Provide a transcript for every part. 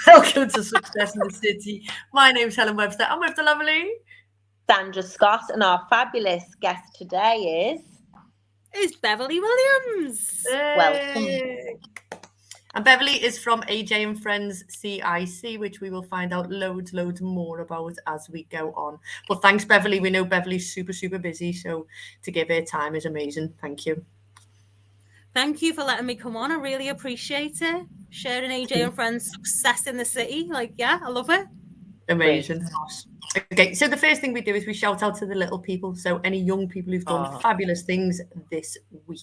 Welcome to Success in the City. My name's Helen Webster. I'm with the lovely Sandra Scott, and our fabulous guest today is Beverley Williams. Welcome. And Beverley is from AJ and Friends CIC, which we will find out loads more about as we go on. But thanks, Beverley. We know Beverley's super busy, so to give her time is amazing. Thank you. Thank you for letting me come on. I really appreciate it. Sharing AJ and Friends success in the city. I love it. Amazing. Okay, so the first thing we do is we shout out to the little people. So any young people who've done fabulous things this week.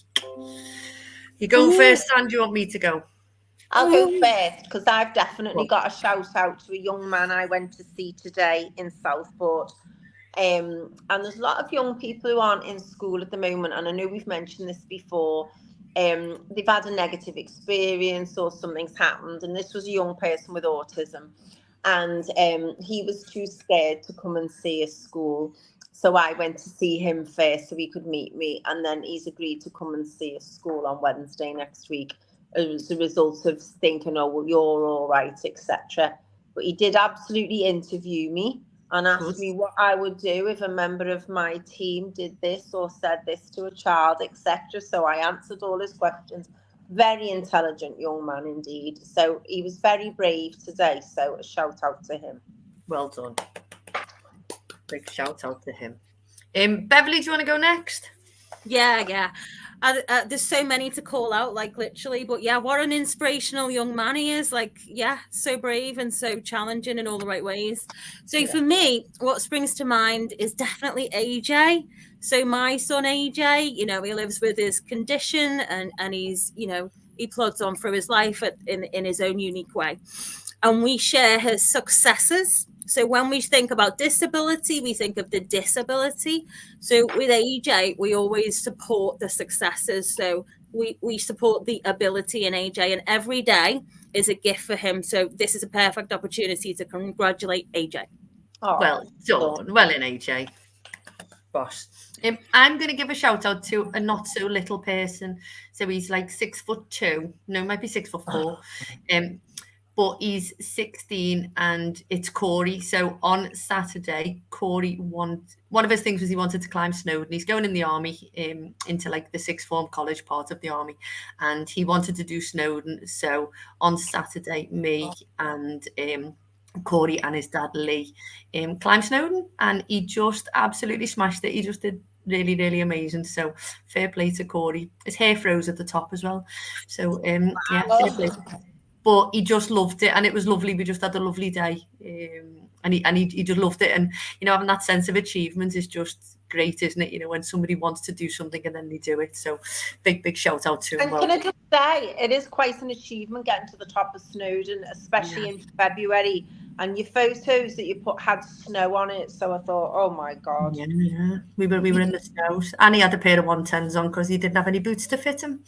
You go first, and do you want me to go? I'll go first because I've definitely got a shout out to a young man I went to see today in Southport. And there's a lot of young people who aren't in school at the moment, and I know we've mentioned this before. They've had a negative experience or something's happened, and this was a young person with autism, and he was too scared to come and see a school, so I went to see him first so he could meet me, and then he's agreed to come and see a school on Wednesday next week as a result of thinking, oh well, you're all right, etc. But he did absolutely interview me and asked me what I would do if a member of my team did this or said this to a child, etc. So I answered all his questions. Very intelligent young man indeed. So he was very brave today. So a shout out to him. Well done. Big shout out to him. Beverley, do you want to go next? Yeah. There's so many to call out, literally, but yeah, what an inspirational young man he is. So brave and so challenging in all the right ways. So for me, what springs to mind is definitely AJ. So my son AJ, he lives with his condition and he's, he plods on through his life in his own unique way. And we share his successes. So when we think about disability, we think of the disability. So with AJ, we always support the successes. So we support the ability in AJ, and every day is a gift for him. So this is a perfect opportunity to congratulate AJ. Well done. Well in, AJ. Boss. I'm going to give a shout out to a not so little person. So he's 6'2". No, might be 6'4". But he's 16 and it's Corey. So on Saturday, Corey one of his things was he wanted to climb Snowdon. He's going in the army into the sixth form college part of the army, and he wanted to do Snowdon. So on Saturday, me and Corey and his dad Lee climbed Snowdon, and he just absolutely smashed it. He just did really amazing. So fair play to Corey. His hair froze at the top as well. So fair play. But he just loved it, and it was lovely. We just had a lovely day, and he just loved it. And having that sense of achievement is just great, isn't it? When somebody wants to do something and then they do it. So big shout out to him. And can I just say, it is quite an achievement getting to the top of Snowdon, especially in February. And your photos that you put had snow on it, so I thought, oh my god. Yeah. We were in the snow, and he had a pair of 110s on because he didn't have any boots to fit him.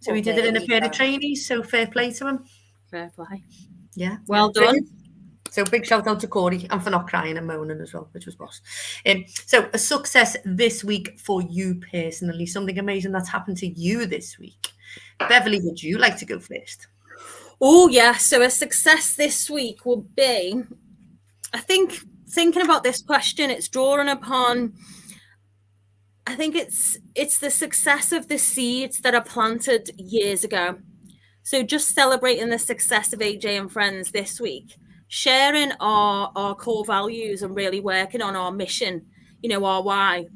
So he did it in a pair of trainees. So fair play to him. Fair play. Yeah. Well done. So big shout out to Corey, and for not crying and moaning as well, which was boss. So a success this week for you personally, something amazing that's happened to you this week. Beverley, would you like to go first? Oh yeah. So a success this week will be, I think, thinking about this question, it's drawing upon, I think it's the success of the seeds that are planted years ago. So just celebrating the success of AJ and Friends this week, sharing our core values and really working on our mission, our why.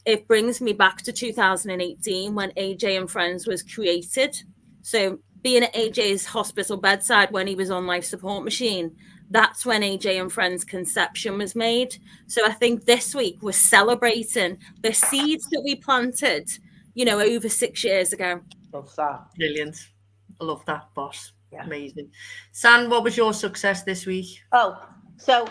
It brings me back to 2018 when AJ and Friends was created. So being at AJ's hospital bedside when he was on life support machine, that's when AJ and Friends conception was made. So I think this week we're celebrating the seeds that we planted, over 6 years ago. Love that. Brilliant. I love that, boss. Yeah. Amazing. San, what was your success this week? Oh, so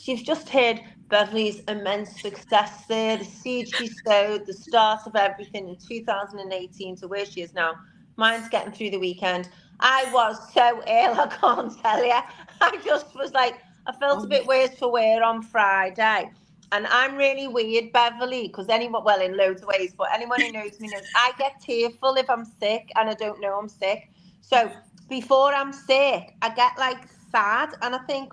you've just heard Beverley's immense success there, the seed she sowed, the start of everything in 2018 to where she is now. Mine's getting through the weekend. I was so ill, I can't tell you. I just was I felt a bit worse for wear on Friday. And I'm really weird, Beverley, because in loads of ways, but anyone who knows me knows I get tearful if I'm sick and I don't know I'm sick. So before I'm sick, I get like sad, and I think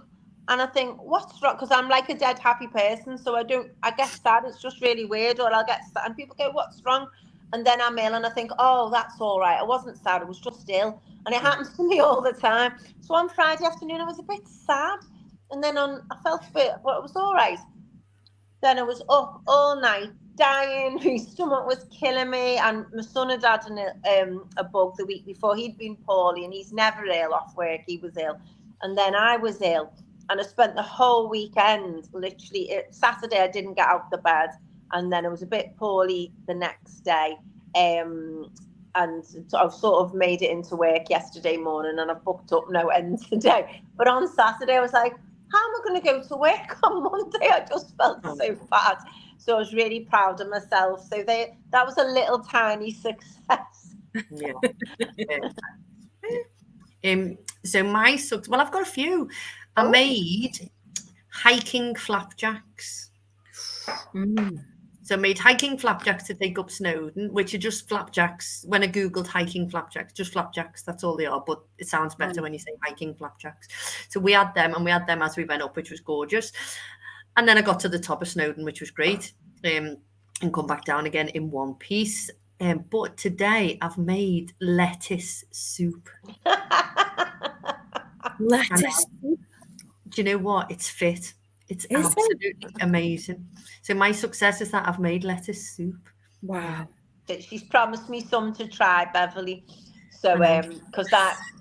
what's wrong? Because I'm like a dead happy person, so I get sad. It's just really weird, or I'll get sad, and people go, "What's wrong?" And then I'm ill, and I think, "Oh, that's all right. I wasn't sad. I was just ill," and it happens to me all the time. So on Friday afternoon, I was a bit sad, and then I felt a bit, but it was all right. Then I was up all night, dying. My stomach was killing me, and my son had had a bug the week before. He'd been poorly, and he's never ill off work. He was ill, and then I was ill, and I spent the whole weekend, literally Saturday, I didn't get out of the bed, and then I was a bit poorly the next day, and so I've sort of made it into work yesterday morning, and I've booked up no end today. But on Saturday, I was like, how am I going to go to work on Monday? I just felt so bad. So I was really proud of myself. So that was a little tiny success. Yeah. So my success, well, I've got a few. I made hiking flapjacks. So I made hiking flapjacks to take up Snowdon, which are just flapjacks. When I Googled hiking flapjacks, just flapjacks, that's all they are. But it sounds better when you say hiking flapjacks. So we had them, and we had them as we went up, which was gorgeous. And then I got to the top of Snowdon, which was great, and come back down again in one piece. But today I've made lettuce soup. Lettuce soup? Do you know what? It's fit. It's absolutely amazing. So my success is that I've made lettuce soup. Wow. She's promised me some to try, Beverley. So, because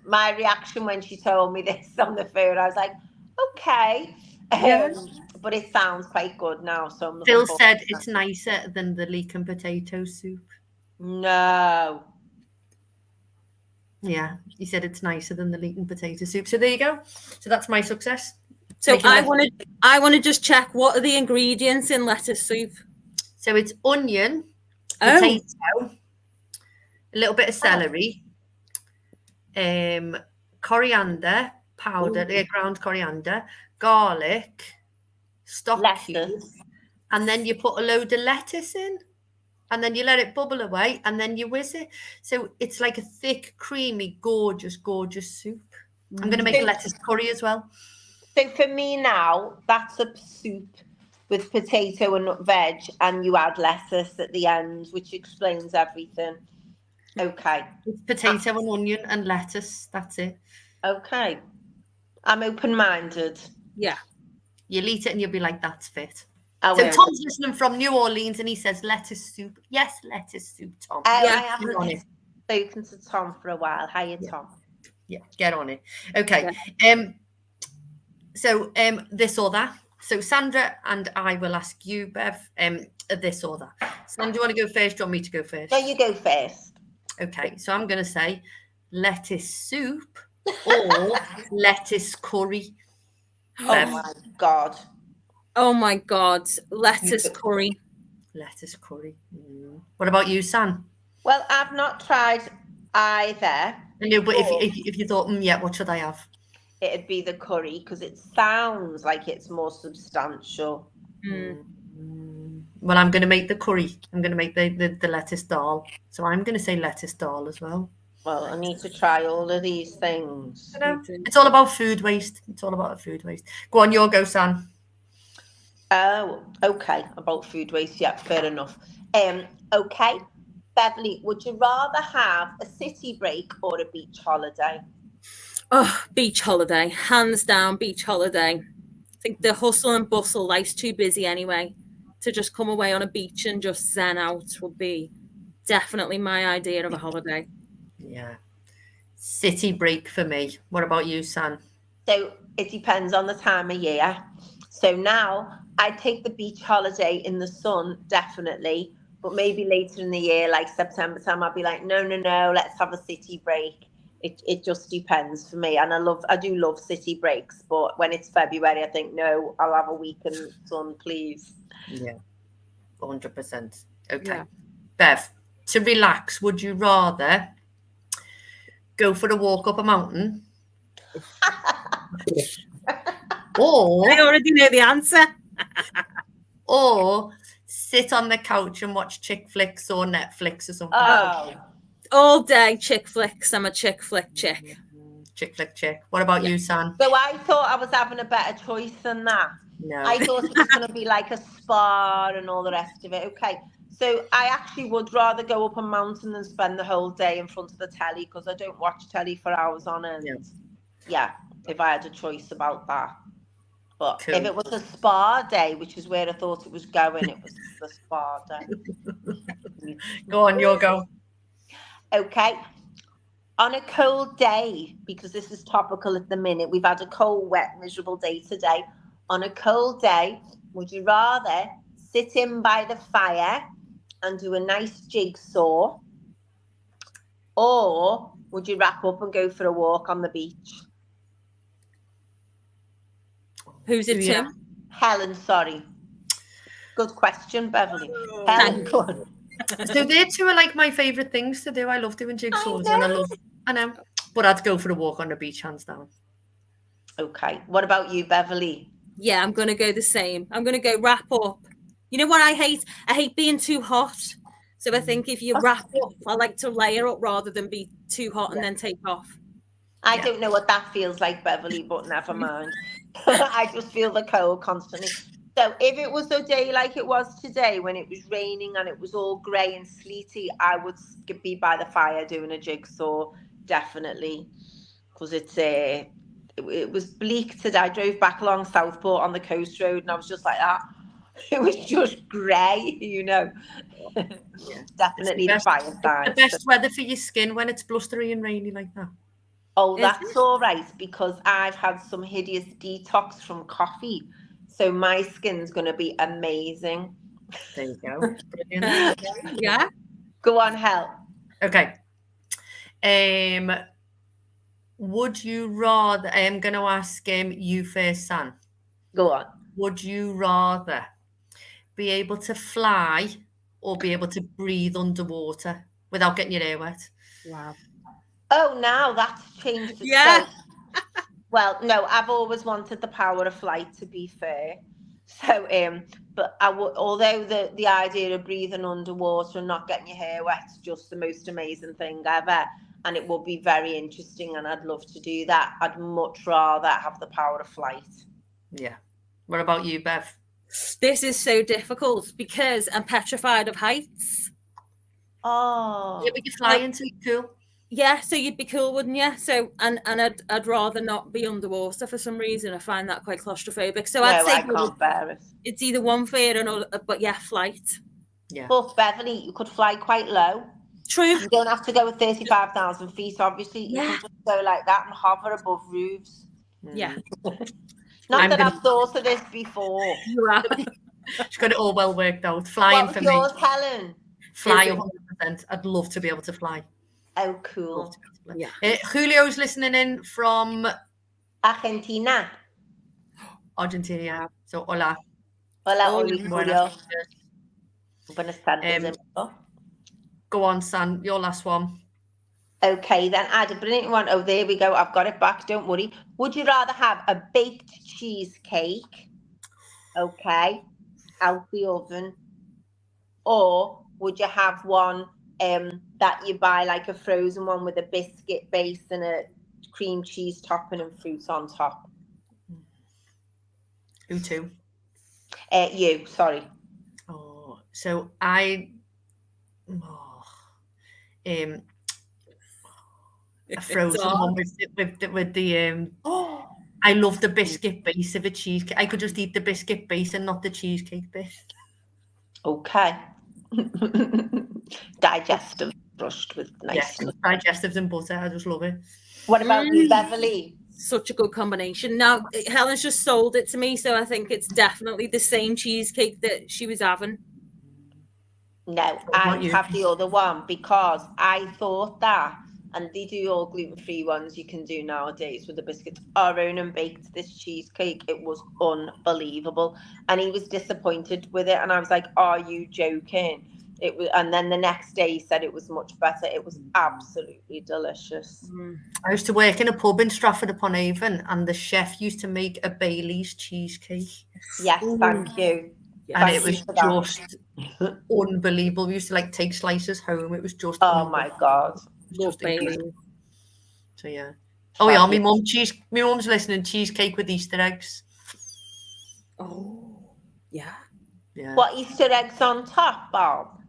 my reaction when she told me this on the phone, I was like, okay. But it sounds quite good now. So Phil said it's nicer than the leek and potato soup. No. Yeah, he said it's nicer than the leek and potato soup. So there you go. So that's my success. So I want to just check, what are the ingredients in lettuce soup? So it's onion, potato, a little bit of celery, coriander powder, ground coriander, garlic, stock cubes, and then you put a load of lettuce in, and then you let it bubble away, and then you whiz it. So it's like a thick, creamy, gorgeous, gorgeous soup. I'm going to make a lettuce curry as well. So for me now, that's a soup with potato and veg, and you add lettuce at the end, which explains everything. Okay. It's potato and onion and lettuce. That's it. Okay. I'm open-minded. Yeah. You'll eat it and you'll be like, that's fit. So Tom's listening from New Orleans and he says lettuce soup. Yes, lettuce soup, Tom. I haven't spoken to Tom for a while. Hiya, Tom. Yeah, get on it. Okay. So this or that. So Sandra and I will ask you, Bev, this or that. Sandra, do you want to go first? Do you want me to go first? No, you go first. Okay, so I'm going to say lettuce soup or lettuce curry. Oh my God. Oh my God. Lettuce curry. Lettuce curry. What about you, Sam? Well, I've not tried either. No, but if you thought, yeah, what should I have? It'd be the curry because it sounds like it's more substantial. Well, I'm going to make the curry. I'm going to make the lettuce dal. So I'm going to say lettuce dal as well. Well, I need to try all of these things. It's all about food waste. It's all about food waste. Go on, your go, Sam. Oh, okay. About food waste. Yeah, fair enough. Okay. Beverley, would you rather have a city break or a beach holiday? Oh, beach holiday. Hands down, beach holiday. I think the hustle and bustle, life's too busy anyway. To just come away on a beach and just zen out would be definitely my idea of a holiday. Yeah. City break for me. What about you, Sam? So it depends on the time of year. So now I'd take the beach holiday in the sun, definitely. But maybe later in the year, like September time, I'd be like, no, let's have a city break. It just depends for me. And I do love city breaks. But when it's February, I think, no, I'll have a week in the sun, please. Yeah, 100%. Okay. Yeah. Bev, to relax, would you rather go for a walk up a mountain? Or I already know the answer. Or sit on the couch and watch chick flicks or Netflix or something. Oh. All day chick flicks. I'm a chick flick chick. chick flick chick. What about you, San? So I thought I was having a better choice than that. No. I thought it was going to be like a spa and all the rest of it. Okay. So I actually would rather go up a mountain than spend the whole day in front of the telly, because I don't watch telly for hours on end. Yeah, if I had a choice about that. But Cool. if it was a spa day, which is where I thought it was going, it was the spa day. Go on, your go. Okay. On a cold day, because this is topical at the minute, we've had a cold, wet, miserable day today. On a cold day, would you rather sit in by the fire and do a nice jigsaw, or would you wrap up and go for a walk on the beach? Who's it to? Helen, sorry. Good question, Beverley. Helen, go on. So they two are like my favourite things to do. I love doing jigsaws, and I know, but I'd go for a walk on the beach, hands down. Okay. What about you, Beverley? Yeah, I'm going to go the same. I'm going to go wrap up. You know what I hate? I hate being too hot. So I think if you wrap up, I like to layer up rather than be too hot and then take off. I don't know what that feels like, Beverley, but never mind. I just feel the cold constantly. So if it was a day like it was today, when it was raining and it was all grey and sleety, I would be by the fire doing a jigsaw, definitely, because it was bleak today. I drove back along Southport on the coast road, and I was just like that. It was just grey, you know. Definitely the fire side. The best weather for your skin when it's blustery and rainy like that. Oh, that's all right, because I've had some hideous detox from coffee. So my skin's going to be amazing. There you go. Brilliant. Yeah. Go on, Hel. Okay. Would you rather, I am going to ask you first, San. Go on. Would you rather be able to fly or be able to breathe underwater without getting your hair wet? Wow. Oh, now that's changed. Yeah. Well, no, I've always wanted the power of flight, to be fair. So, but although the idea of breathing underwater and not getting your hair wet is just the most amazing thing ever, and it would be very interesting, and I'd love to do that, I'd much rather have the power of flight. Yeah. What about you, Bev? This is so difficult because I'm petrified of heights. Oh. Yeah, but you're flying, so you're cool. Yeah, so you'd be cool, wouldn't you? So, and I'd rather not be underwater for some reason. I find that quite claustrophobic. So I'd say I can't bear it. It's either one fear or another, but yeah, flight. Yeah. But Beverley, you could fly quite low. True. You don't have to go at 35,000 feet, obviously. You can just go like that and hover above roofs. Yeah. Not that I've thought of this before. You are. She's got it all well worked out. Flying What for was yours, me. Helen? Fly 100%. I'd love to be able to fly. Oh, cool. Yeah. Julio's listening in from Argentina. Argentina. So, hola. Hola, Julio. Buenas tardes. Go on, San. Your last one. Okay, then I had a brilliant one. Oh, there we go. I've got it back. Don't worry. Would you rather have a baked cheesecake, okay, out the oven, or would you have one that you buy, like a frozen one with a biscuit base and a cream cheese topping and fruit on top? Who to? You, sorry. Oh, so a frozen one with the I love the biscuit base of a cheesecake. I could just eat the biscuit base and not the cheesecake bit. Okay. Digestive brushed with nice. Yeah, digestives and butter. I just love it. What about you, Beverley? Such a good combination. Now, Helen's just sold it to me, so I think it's definitely the same cheesecake that she was having. No, I have the other one because I thought that, and they do all gluten-free ones you can do nowadays with the biscuits. Our own and baked this cheesecake. It was unbelievable. And he was disappointed with it. And I was like, are you joking? It was, and then the next day he said it was much better. It was absolutely delicious. I used to work in a pub in Stratford-upon-Avon, and the chef used to make a Bailey's cheesecake. Yes, thank you. And it was just unbelievable. We used to take slices home. It was just my God. Just so yeah. Oh yeah, my mum's listening. Cheesecake with Easter eggs. Oh, yeah. Yeah. What Easter eggs on top, Bob?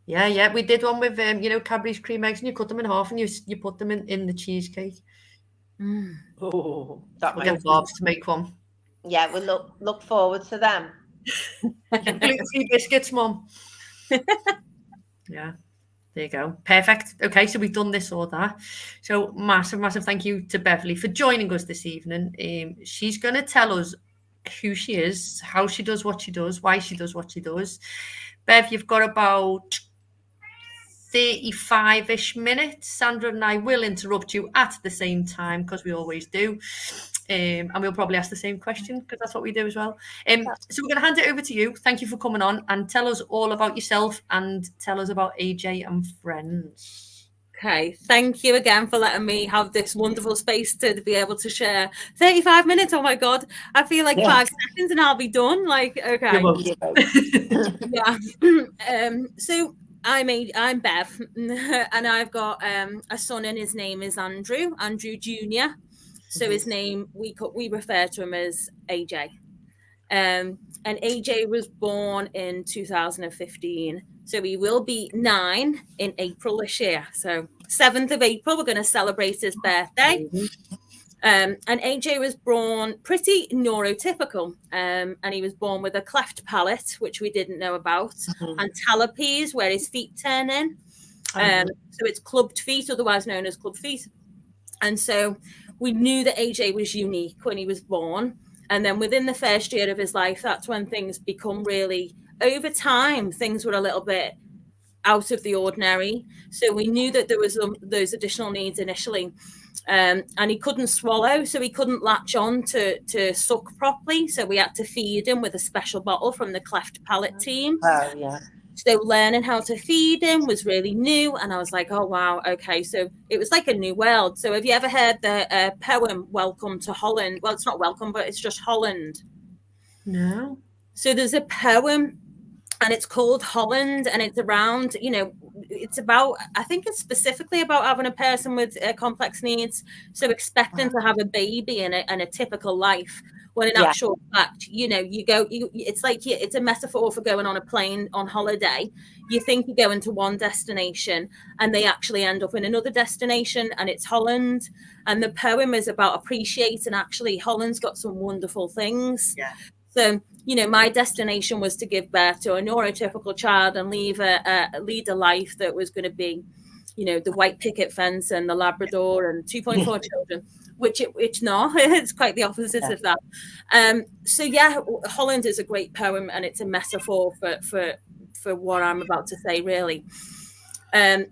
Yeah. We did one with Cadbury's cream eggs, and you cut them in half, and you put them in the cheesecake. Oh, that We'll might get Bob's to make one. Yeah, we'll look forward to them. Gluten-free biscuits, Mum. Yeah. There you go. Perfect. Okay, so we've done this or that. So massive thank you to Beverley for joining us this evening. She's going to tell us who she is, how she does what she does, why she does what she does. Bev, you've got about 35-ish minutes. Sandra and I will interrupt you at the same time because we always do. And we'll probably ask the same question because that's what we do as well. So we're going to hand it over to you. Thank you for coming on and tell us all about yourself and tell us about AJ and Friends. Okay, thank you again for letting me have this wonderful space to be able to share 35 minutes. Oh my God, I feel like 5 seconds and I'll be done. Like, okay. Yeah. So I'm Bev, and I've got a son, and his name is Andrew Jr. So his name, we refer to him as AJ. And AJ was born in 2015. So he will be 9 in April this year. So 7th of April, we're going to celebrate his birthday. And AJ was born pretty neurotypical. And he was born with a cleft palate, which we didn't know about, and talipes, where his feet turn in. So it's clubbed feet, otherwise known as club feet. And so we knew that AJ was unique when he was born. And then within the first year of his life, that's when things become really, over time, things were a little bit out of the ordinary. So we knew that there was those additional needs initially. And he couldn't swallow, so he couldn't latch on to suck properly. So we had to feed him with a special bottle from the cleft palate team. Oh, yeah. So learning how to feed him was really new. And I was like, oh, wow. Okay. So it was like a new world. So have you ever heard the poem, Welcome to Holland? Well, it's not welcome, but it's just Holland. No. So there's a poem and it's called Holland, and it's around, it's about, I think it's specifically about having a person with complex needs. So expecting to have a baby in a typical life. When in actual fact, it's a metaphor for going on a plane on holiday. You think you're going to one destination and they actually end up in another destination, and it's Holland. And the poem is about appreciating, actually, Holland's got some wonderful things. Yeah. So, my destination was to give birth to a neurotypical child and lead a life that was going to be, the white picket fence and the Labrador and 2.4 children. Which it's not. It's quite the opposite of that. Holland is a great poem, and it's a metaphor for what I'm about to say, really. In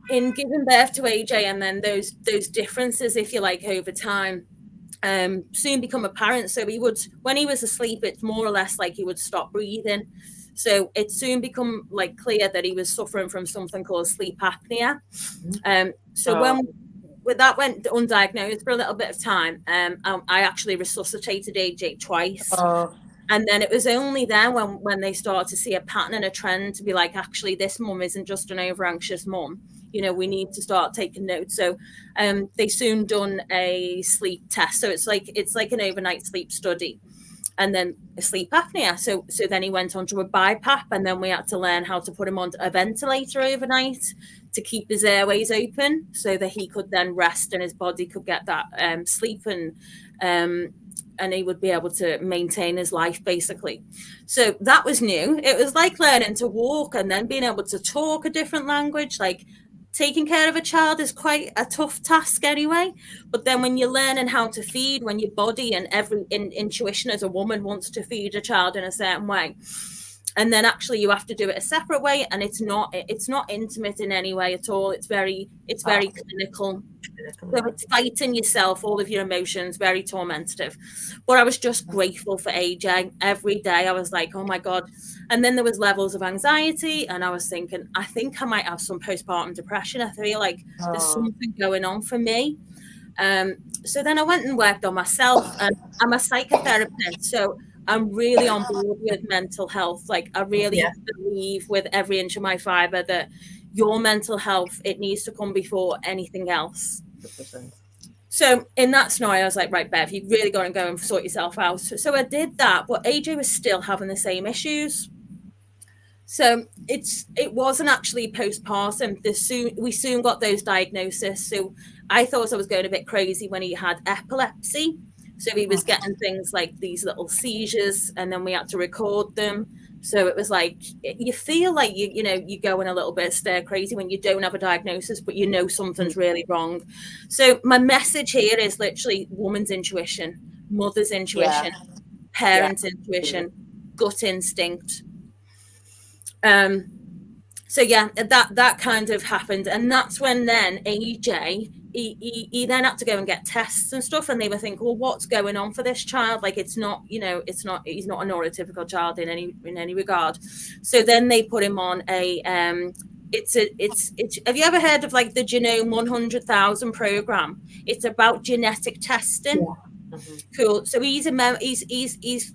giving birth to AJ, and then those differences, if you like, over time, soon become apparent. So when he was asleep, it's more or less like he would stop breathing. So it soon become clear that he was suffering from something called sleep apnea. When that went undiagnosed for a little bit of time, I actually resuscitated AJ twice. And then it was only then when they started to see a pattern and a trend to be like, actually, this mum isn't just an over anxious mum. We need to start taking notes. So they soon done a sleep test. So it's like an overnight sleep study. And then a sleep apnea. So then he went onto a BiPAP, and then we had to learn how to put him on a ventilator overnight to keep his airways open so that he could then rest and his body could get that sleep, and he would be able to maintain his life, basically. So that was new. It was like learning to walk and then being able to talk a different language. Like, taking care of a child is quite a tough task anyway. But then when you're learning how to feed, when your body and every intuition as a woman wants to feed a child in a certain way, and then actually you have to do it a separate way, and it's not intimate in any way at all. It's very clinical. So it's fighting yourself, all of your emotions, very tormentative. But I was just grateful for AJ. Every day I was like, oh my God. And then there was levels of anxiety, and I was thinking, I think I might have some postpartum depression. I feel like there's something going on for me. So then I went and worked on myself, and I'm a psychotherapist. So I'm really on board with mental health. Like, I really believe with every inch of my fiber that your mental health, it needs to come before anything else. 100%. So in that scenario, I was like, right, Bev, you really got to go and sort yourself out. So I did that, but AJ was still having the same issues. So it wasn't actually postpartum. We soon got those diagnoses. So I thought I was going a bit crazy when he had epilepsy. So he was getting things like these little seizures, and then we had to record them. So it was like, you feel like you're going a little bit stir crazy when you don't have a diagnosis, but you know something's really wrong. So my message here is literally woman's intuition, mother's intuition, parents' intuition, gut instinct. So yeah, that kind of happened, and that's when then AJ he then had to go and get tests and stuff, and they were thinking, well, what's going on for this child? Like, he's not a neurotypical child in any regard. So then they put him on a it's have you ever heard of like the Genome 100,000 program? It's about genetic testing. Yeah. Mm-hmm. Cool. So he's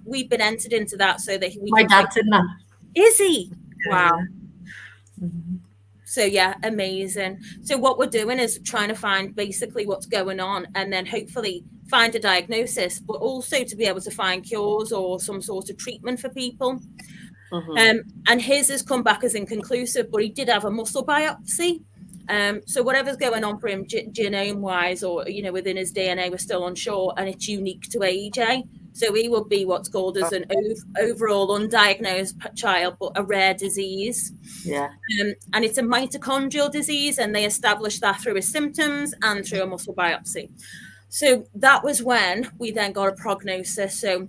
we've been entered into that so that my dad's in that. Is he? Wow. Mm-hmm. So yeah, amazing. So what we're doing is trying to find basically what's going on, and then hopefully find a diagnosis, but also to be able to find cures or some sort of treatment for people. Mm-hmm. And his has come back as inconclusive, but he did have a muscle biopsy. So whatever's going on for him genome wise, or within his DNA, we're still unsure, and it's unique to AJ. So he will be what's called as an overall undiagnosed child, but a rare disease. Yeah. And it's a mitochondrial disease, and they established that through his symptoms and through a muscle biopsy. So that was when we then got a prognosis. So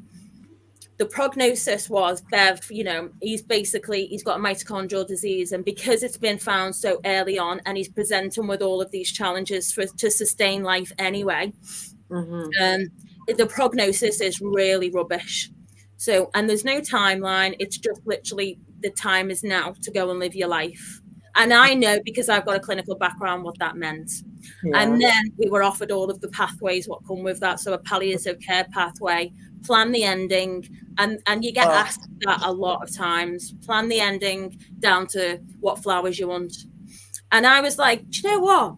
the prognosis was, Bev, he's got a mitochondrial disease, and because it's been found so early on, and he's presenting with all of these challenges to sustain life anyway, the prognosis is really rubbish. So, and there's no timeline. It's just literally the time is now to go and live your life. And I know, because I've got a clinical background, what that meant. Yeah. And then we were offered all of the pathways what come with that. So a palliative care pathway, plan the ending. And you get asked that a lot of times. Plan the ending down to what flowers you want. And I was like, do you know what?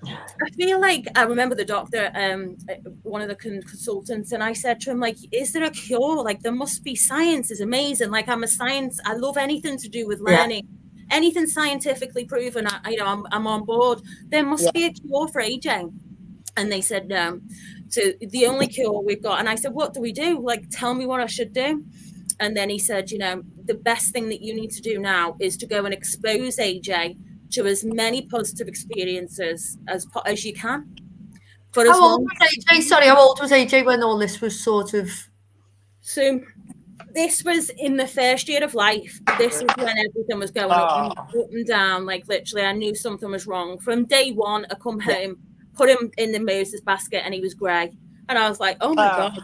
I feel like I remember the doctor, one of the consultants, and I said to him, like, is there a cure? Like, there must be. Science is amazing. Like, I love anything to do with learning. Yeah. Anything scientifically proven, I'm on board. There must be a cure for AJ. And they said no. So the only cure we've got, and I said, what do we do? Like, tell me what I should do. And then he said, the best thing that you need to do now is to go and expose AJ to as many positive experiences as you can. How old was AJ when all this was sort of? So this was in the first year of life. This is when everything was going up and down. Like, literally, I knew something was wrong. From day one, I come home, put him in the Moses basket, and he was grey. And I was like, oh my God.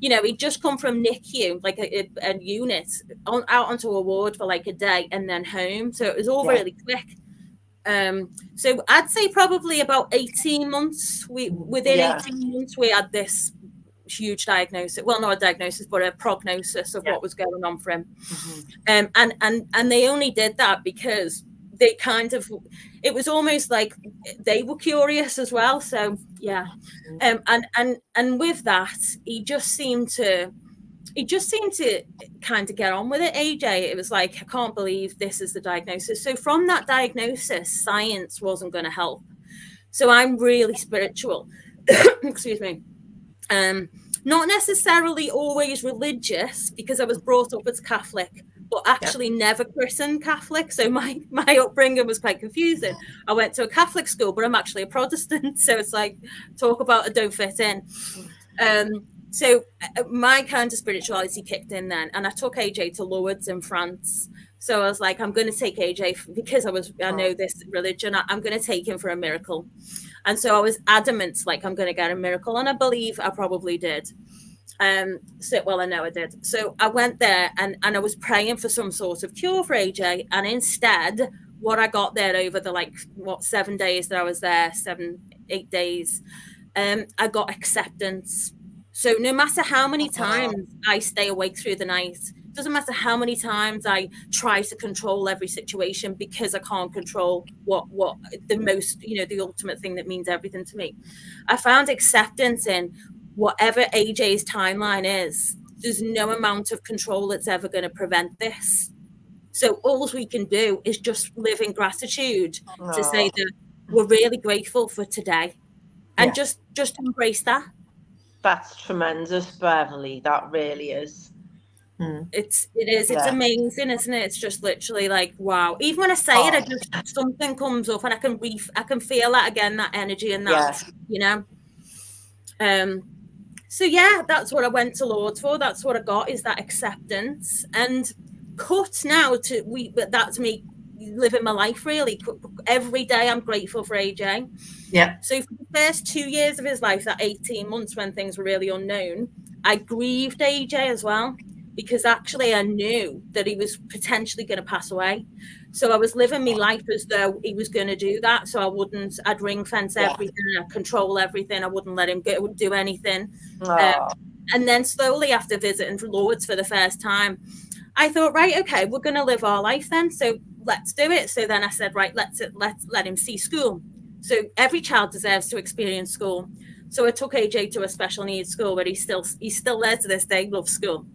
He'd just come from NICU, like a unit, out onto a ward for like a day and then home. So it was all really quick. So I'd say probably about 18 months. Within 18 months, we had this huge diagnosis. Well, not a diagnosis, but a prognosis of what was going on for him. Mm-hmm. And they only did that because they it was almost like they were curious as well. So yeah. And with that, he just seemed to kind of get on with it, AJ. It was like, I can't believe this is the diagnosis. So from that diagnosis, science wasn't going to help. So I'm really spiritual. Excuse me. Not necessarily always religious, because I was brought up as Catholic, but actually never christened Catholic. So my upbringing was quite confusing. I went to a Catholic school, but I'm actually a Protestant. So it's like, talk about a don't fit in. So my kind of spirituality kicked in then, and I took AJ to Lourdes in France. So I was like, I'm going to take AJ because I know this religion. I'm going to take him for a miracle. And so I was adamant, like, I'm going to get a miracle. And I believe I probably did. I know I did. So I went there and I was praying for some sort of cure for AJ. And instead, what I got there over the 7 days that I was there, 8 days, I got acceptance. So no matter how many times I stay awake through the night, doesn't matter how many times I try to control every situation, because I can't control what the most, the ultimate thing that means everything to me. I found acceptance in whatever AJ's timeline is. There's no amount of control that's ever going to prevent this. So all we can do is just live in gratitude to say that we're really grateful for today, and just embrace that. That's tremendous, Beverley. That really is. It is. It's amazing, isn't it? It's just literally like, wow. Even when I say it, I just, something comes up and I can feel that again, that energy and that, So yeah, that's what I went to Lord's for. That's what I got, is that acceptance. And cut now that's me living my life really. Every day I'm grateful for AJ. Yeah. So for the first 2 years of his life, that 18 months when things were really unknown, I grieved AJ as well, because actually I knew that he was potentially going to pass away. So I was living my life as though he was going to do that. So I'd ring fence everything, I'd control everything. I wouldn't let him do anything. And then slowly, after visiting Lourdes for the first time, I thought, right, okay, we're going to live our life then. So let's do it. So then I said, right, let's let him see school. So every child deserves to experience school. So I took AJ to a special needs school where he's still there to this day, loves school.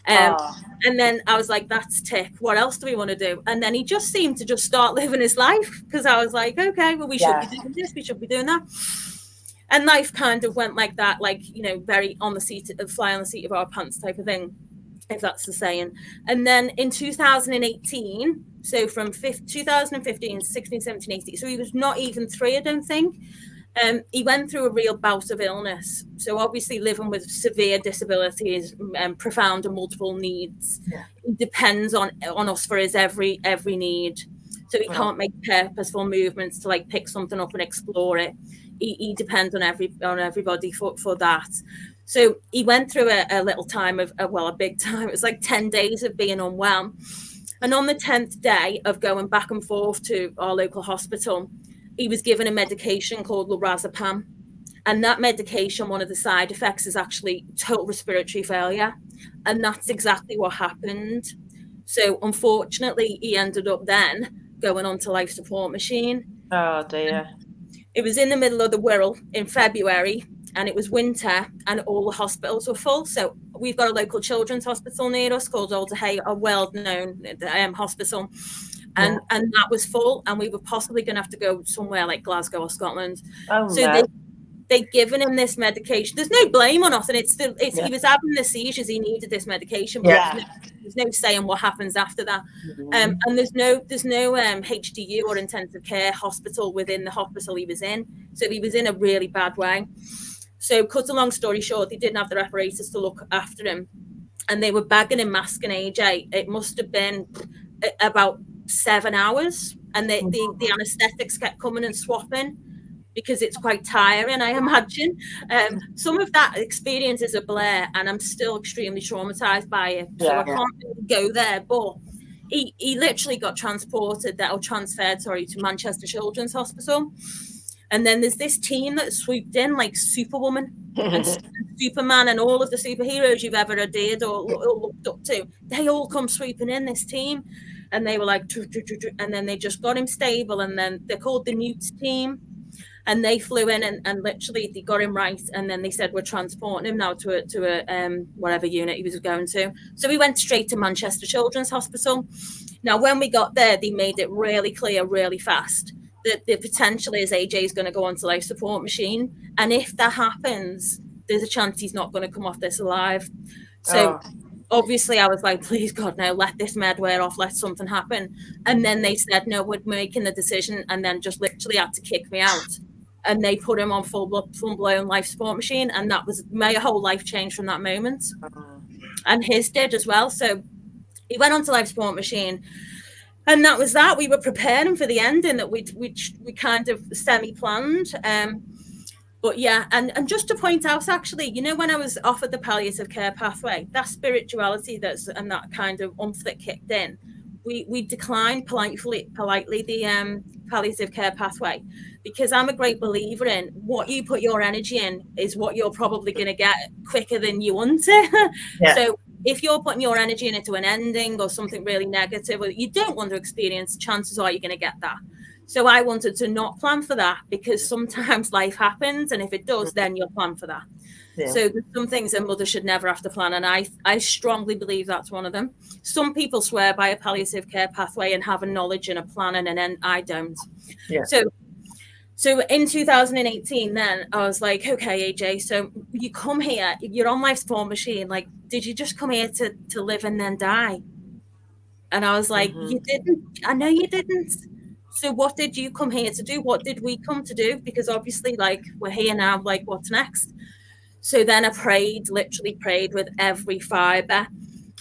And then I was like, that's tick. What else do we want to do? And then he just seemed to just start living his life, because I was like, okay, well, we should be doing this, we should be doing that. And life kind of went like that, like, very on the seat, fly on the seat of our pants type of thing, if that's the saying. And then in 2018, so from 2015, 16, 17, 18, so he was not even 3, I don't think. He went through a real bout of illness. So obviously living with severe disabilities, profound and multiple needs, it depends on us for his every need. So he can't make purposeful movements to like pick something up and explore it. He depends on everybody for that. So he went through a little time of, a big time. It was like 10 days of being unwell. And on the 10th day of going back and forth to our local hospital, he was given a medication called lorazepam. And that medication, one of the side effects is actually total respiratory failure. And that's exactly what happened. So unfortunately, he ended up then going onto life support machine. Oh, dear. It was in the middle of the Wirral in February, and it was winter, and all the hospitals were full. So we've got a local children's hospital near us called Alder Hay, a well-known hospital. And that was full, and we were possibly going to have to go somewhere like Glasgow or Scotland. They'd given him this medication. There's no blame on us, and he was having the seizures. He needed this medication, but there's no saying what happens after that. And there's no HDU or intensive care hospital within the hospital he was in. So he was in a really bad way. So cut a long story short, they didn't have the apparatus to look after him, and they were bagging and masking AJ. It must have been about 7 hours, and the anaesthetics kept coming and swapping, because it's quite tiring, I imagine. Some of that experience is a blur, and I'm still extremely traumatized by it. So I can't really go there, but he literally got transferred to Manchester Children's Hospital. And then there's this team that swooped in like Superwoman and Superman and all of the superheroes you've ever admired or looked up to. They all come swooping in, this team. And they were like, and then they just got him stable. And then they're called the Newts team. And they flew in and literally they got him right. And then they said, we're transporting him now to a whatever unit he was going to. So we went straight to Manchester Children's Hospital. Now, when we got there, they made it really clear, really fast, that the potential is AJ is going to go onto life support machine. And if that happens, there's a chance he's not going to come off this alive. So obviously I was like, please God, no, let this med wear off, let something happen. And then they said, no, we're making the decision, and then just literally had to kick me out. And they put him on full-blown life support machine. And that was my whole life changed from that moment. And his did as well. So he went onto life support machine. And that was that. We were preparing for the ending that we kind of semi-planned. But yeah, and just to point out, actually, when I was offered the palliative care pathway, that spirituality and that kind of oomph that kicked in, we declined politely the palliative care pathway, because I'm a great believer in what you put your energy in is what you're probably going to get quicker than you want it. So if you're putting your energy into an ending or something really negative or you don't want to experience, chances are you're going to get that. So I wanted to not plan for that, because sometimes life happens, and if it does, then you'll plan for that. Yeah. So there's some things a mother should never have to plan, and I strongly believe that's one of them. Some people swear by a palliative care pathway and have a knowledge and a plan, and then I don't. Yeah. So in 2018, then I was like, okay, AJ, so you come here, you're on life support machine. Like, did you just come here to live and then die? And I was like, you didn't. I know you didn't. So what did you come here to do? What did we come to do? Because obviously, like, we're here now, like, what's next? So then I literally prayed with every fiber.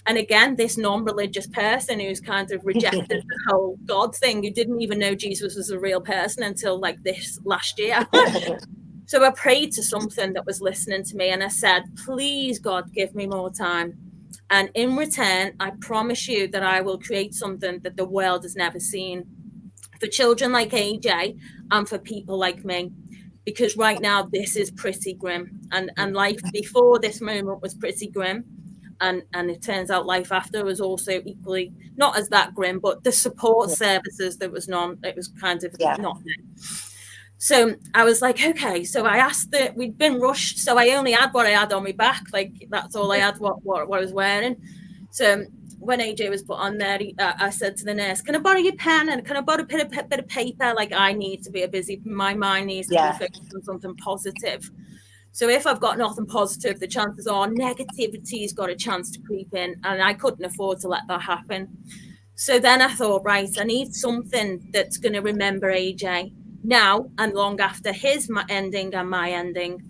And again, this non-religious person who's kind of rejected the whole God thing, who didn't even know Jesus was a real person until like this last year. So I prayed to something that was listening to me, and I said, please, God, give me more time. And in return, I promise you that I will create something that the world has never seen for children like AJ and for people like me. Because right now, this is pretty grim. And life before this moment was pretty grim. And it turns out life after was also equally, not as that grim, but the support services, it was kind of not there. So I was like, okay, so I asked that we'd been rushed. So I only had what I had on my back. Like, that's all I had, what I was wearing. So when AJ was put on there, I said to the nurse, can I borrow your pen? And can I borrow a bit of paper? Like, I need to be my mind needs to be focused on something positive. So if I've got nothing positive, the chances are negativity's got a chance to creep in, and I couldn't afford to let that happen. So then I thought, right, I need something that's going to remember AJ now and long after his ending and my ending.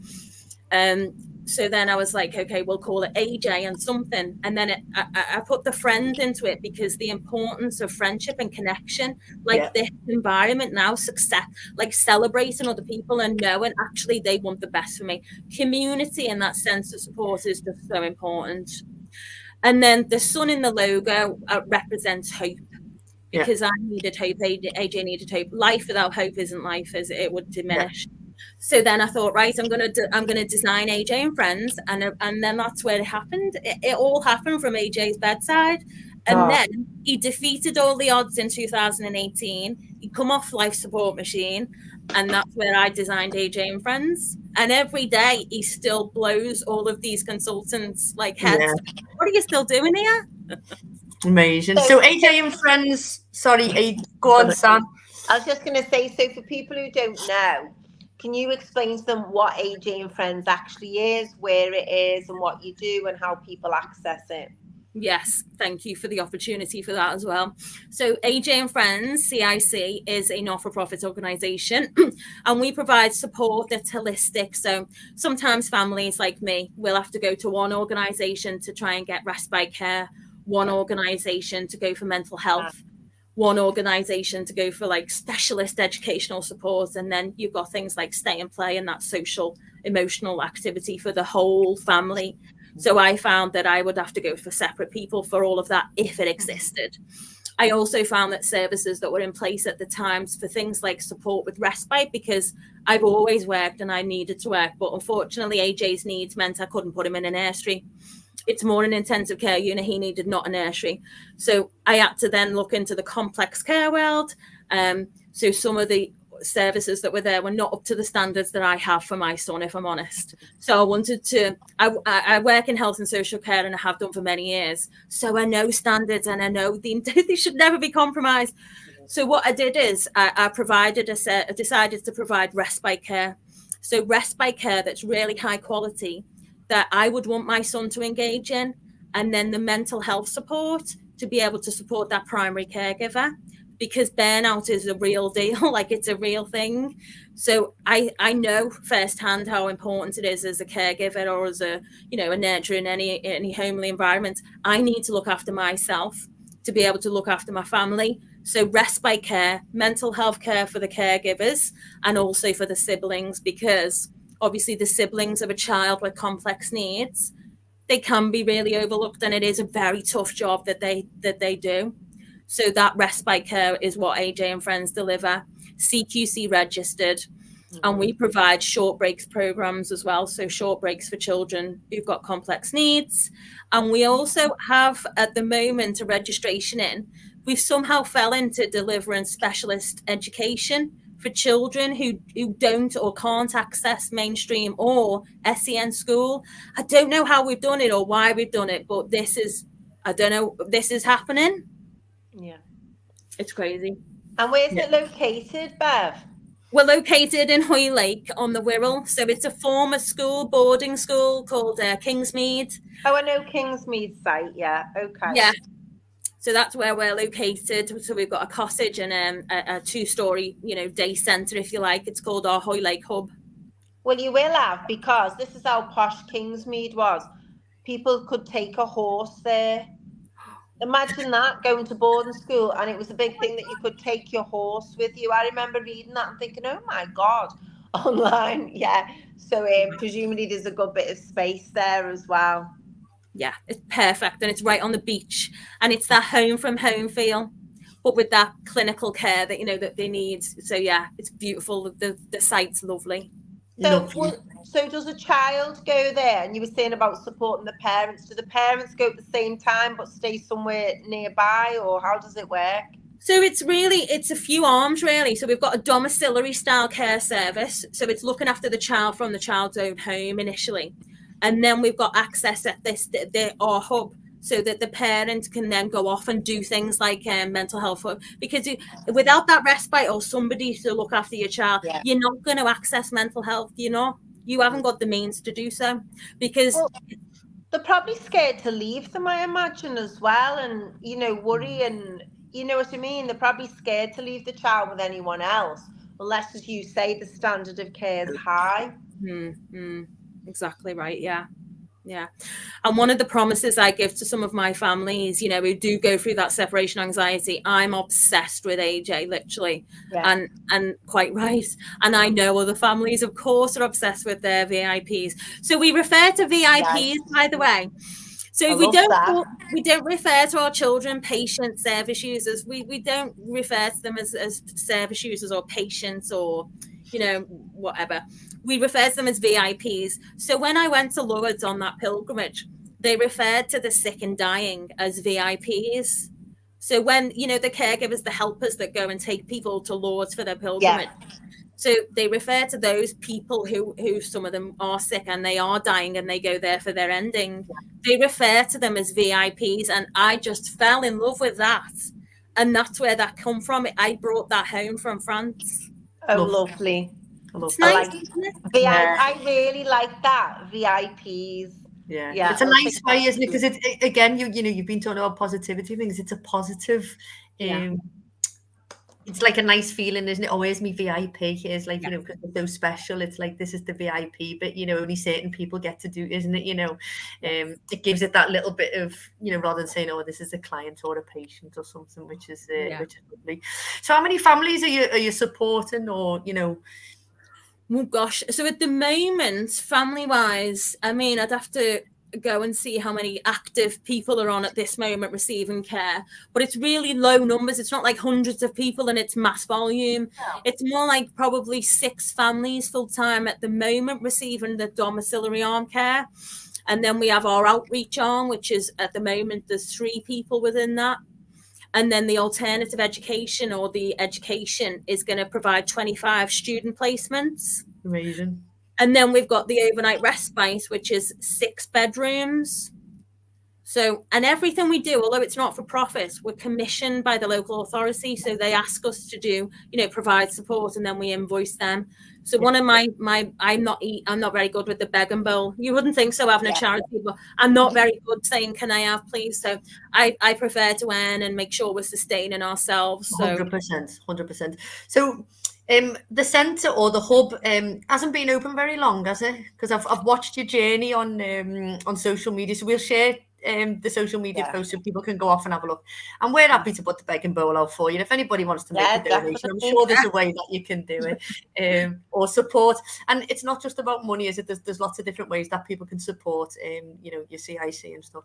So then I was like, okay, we'll call it AJ and something. And then I put the friend into it, because the importance of friendship and connection, like this environment now, success, like celebrating other people and knowing actually they want the best for me. Community and that sense of support is just so important. And then the sun in the logo represents hope, because I needed hope. AJ needed hope. Life without hope isn't life, as it would diminish. Yeah. So then I thought, right, I'm gonna design AJ and Friends, and then that's where it happened. It all happened from AJ's bedside, and then he defeated all the odds in 2018. He come off life support machine, and that's where I designed AJ and Friends. And every day he still blows all of these consultants like heads. Yeah. What are you still doing here? Amazing. So AJ and Friends. Sorry, go on, Sam. I was just going to say, so for people who don't know, can you explain to them what AJ and Friends actually is, where it is, and what you do, and how people access it? Yes, thank you for the opportunity for that as well. So AJ and Friends, CIC, is a not-for-profit organisation, and we provide support that's holistic. So sometimes families like me will have to go to one organisation to try and get respite care, one organisation to go for mental health, one organisation to go for like specialist educational support, and then you've got things like stay and play and that social emotional activity for the whole family. So I found that I would have to go for separate people for all of that if it existed. I also found that services that were in place at the times for things like support with respite, because I've always worked and I needed to work, but unfortunately AJ's needs meant I couldn't put him in a nursery. It's more an intensive care unit. He needed, not a nursery. So I had to then look into the complex care world. So some of the services that were there were not up to the standards that I have for my son, if I'm honest. So I wanted to, I work in health and social care, and I have done for many years. So I know standards, and I know they should never be compromised. So what I did is I decided to provide respite care. So respite care that's really high quality, that I would want my son to engage in, and then the mental health support to be able to support that primary caregiver, because burnout is a real deal, like it's a real thing. So I know firsthand how important it is as a caregiver or as a nurturer in any homely environment. I need to look after myself to be able to look after my family. So respite care, mental health care for the caregivers, and also for the siblings, because obviously the siblings of a child with complex needs, they can be really overlooked, and it is a very tough job that they do. So that respite care is what AJ and Friends deliver, CQC registered. And we provide short breaks programs as well. So short breaks for children who've got complex needs. And we also have at the moment a registration in. We've somehow fell into delivering specialist education for children who don't or can't access mainstream or SEN school. I don't know how we've done it or why we've done it, but this is happening. Yeah. It's crazy. And where's it located, Bev? We're located in Hoylake on the Wirral. So it's a former school, boarding school called Kingsmead. Oh, I know Kingsmead site. Yeah. Okay. Yeah. So that's where we're located. So we've got a cottage and a 2-story, day centre, if you like. It's called our Hoylake Hub. Well, you will have, because this is how posh Kingsmead was. People could take a horse there. Imagine that, going to boarding school, and it was a big thing that you could take your horse with you. I remember reading that and thinking, oh my God, online. Yeah. So presumably there's a good bit of space there as well. Yeah, it's perfect. And it's right on the beach. And it's that home from home feel, but with that clinical care that, that they need. So yeah, it's beautiful. The site's lovely. So does a child go there? And you were saying about supporting the parents. Do the parents go at the same time but stay somewhere nearby, or how does it work? So it's a few arms really. So we've got a domiciliary style care service. So it's looking after the child from the child's own home initially. And then we've got access at our hub, so that the parent can then go off and do things like mental health. Because without that respite or somebody to look after your child, you're not going to access mental health. You haven't got the means to do so, because they're probably scared to leave them, I imagine, as well, and worry, and you know what I mean. They're probably scared to leave the child with anyone else, unless, as you say, the standard of care is high. Exactly right. Yeah. And one of the promises I give to some of my families, who do go through that separation anxiety, I'm obsessed with AJ, literally. Yeah. And quite right. And I know other families, of course, are obsessed with their VIPs. So we refer to VIPs, by the way. So we don't refer to our children patient service users. We don't refer to them as service users or patients or whatever. We refer to them as VIPs. So when I went to Lourdes on that pilgrimage, they referred to the sick and dying as VIPs. So when, the caregivers, the helpers that go and take people to Lourdes for their pilgrimage. Yeah. So they refer to those people who some of them are sick and they are dying and they go there for their ending. They refer to them as VIPs. And I just fell in love with that. And that's where that come from. I brought that home from France. Oh, lovely. It's nice, isn't it? I really like that. VIPs. Yeah. It's a nice way, isn't it? Because it's, again, you've been talking about positivity things. It's a positive. It's like a nice feeling, isn't it? Oh, here's me VIP. Here's like, because it's so special. It's like, this is the VIP, but only certain people get to do, isn't it? It gives it that little bit of, rather than saying, oh, this is a client or a patient or something, which is lovely. So how many families are you supporting, or Oh gosh. So at the moment, family-wise, I'd have to go and see how many active people are on at this moment receiving care. But it's really low numbers. It's not like hundreds of people and it's mass volume. No. It's more like probably 6 families full-time at the moment receiving the domiciliary arm care. And then we have our outreach arm, which is at the moment, there's 3 people within that. And then the alternative education or the education is going to provide 25 student placements. Amazing. And then we've got the overnight respite, which is 6 bedrooms. So, and everything we do, although it's not for profit, we're commissioned by the local authority. So they ask us to do, provide support, and then we invoice them. So one of I'm not very good with the beg and bowl. You wouldn't think so having a charity, but I'm not very good saying, can I have please? So I prefer to earn and make sure we're sustaining ourselves. So 100%. So the centre or the hub hasn't been open very long, has it? Because I've watched your journey on social media. So we'll share the social media posts so people can go off and have a look. And we're happy to put the beg and bowl out for you. And if anybody wants to make a donation, I'm sure there's a way that you can do it or support. And it's not just about money, is it? There's lots of different ways that people can support, your CIC and stuff.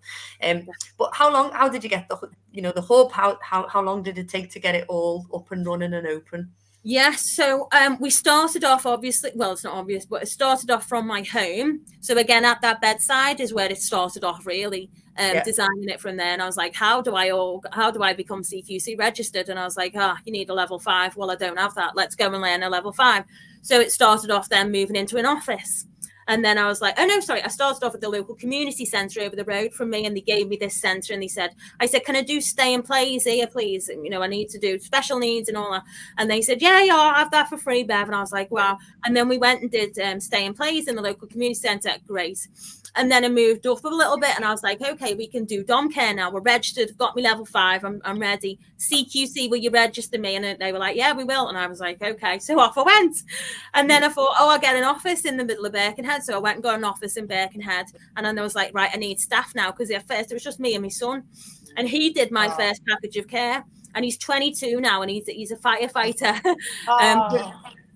But how did you get the hub? How long did it take to get it all up and running and open? Yes, so we started off, obviously, well, it's not obvious, but it started off from my home. So again, at that bedside is where it started off, really, designing it from there. And I was like, how do I become CQC registered? And I was like, you need a level 5. Well, I don't have that. Let's go and learn a level 5. So it started off then moving into an office. And then I was like, I started off at the local community centre over the road from me, and they gave me this centre, and I said, can I do stay and plays here, please? And, I need to do special needs and all that. And they said, yeah, I'll have that for free, Bev. And I was like, wow. And then we went and did stay and plays in the local community centre. Great. And then I moved up a little bit, and I was like, okay, we can do dom care now. We're registered, got me level 5. I'm ready. CQC, will you register me? And they were like, yeah, we will. And I was like, okay. So off I went. And then I thought, I'll get an office in the middle of Birkenhead. So I went and got an office in Birkenhead. And then I was like, right, I need staff now, because at first it was just me and my son. And he did my first package of care. And he's 22 now, and he's a firefighter.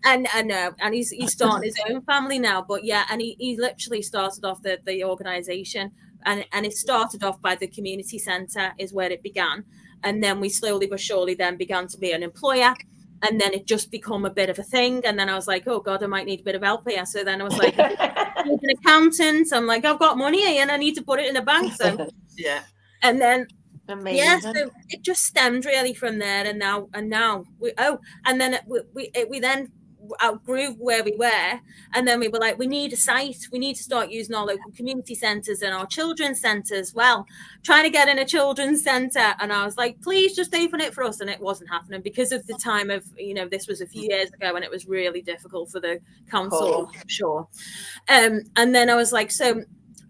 And he's starting his own family now. But yeah, and he literally started off the organisation, and it started off by the community centre is where it began. And then we slowly but surely then began to be an employer. And then it just become a bit of a thing. And then I was like, oh God, I might need a bit of help here. So then I was like, I need an accountant. I'm like, I've got money here and I need to put it in a bank. So yeah. And then amazing. Yeah, so it just stemmed really from there. And now we then outgrew where we were, and then we were like, we need a site, we need to start using our local community centres and our children's centres. Well, trying to get in a children's centre, and I was like, please just open it for us, and it wasn't happening because of the time of, this was a few years ago, and it was really difficult for the council, for sure. And then I was like, so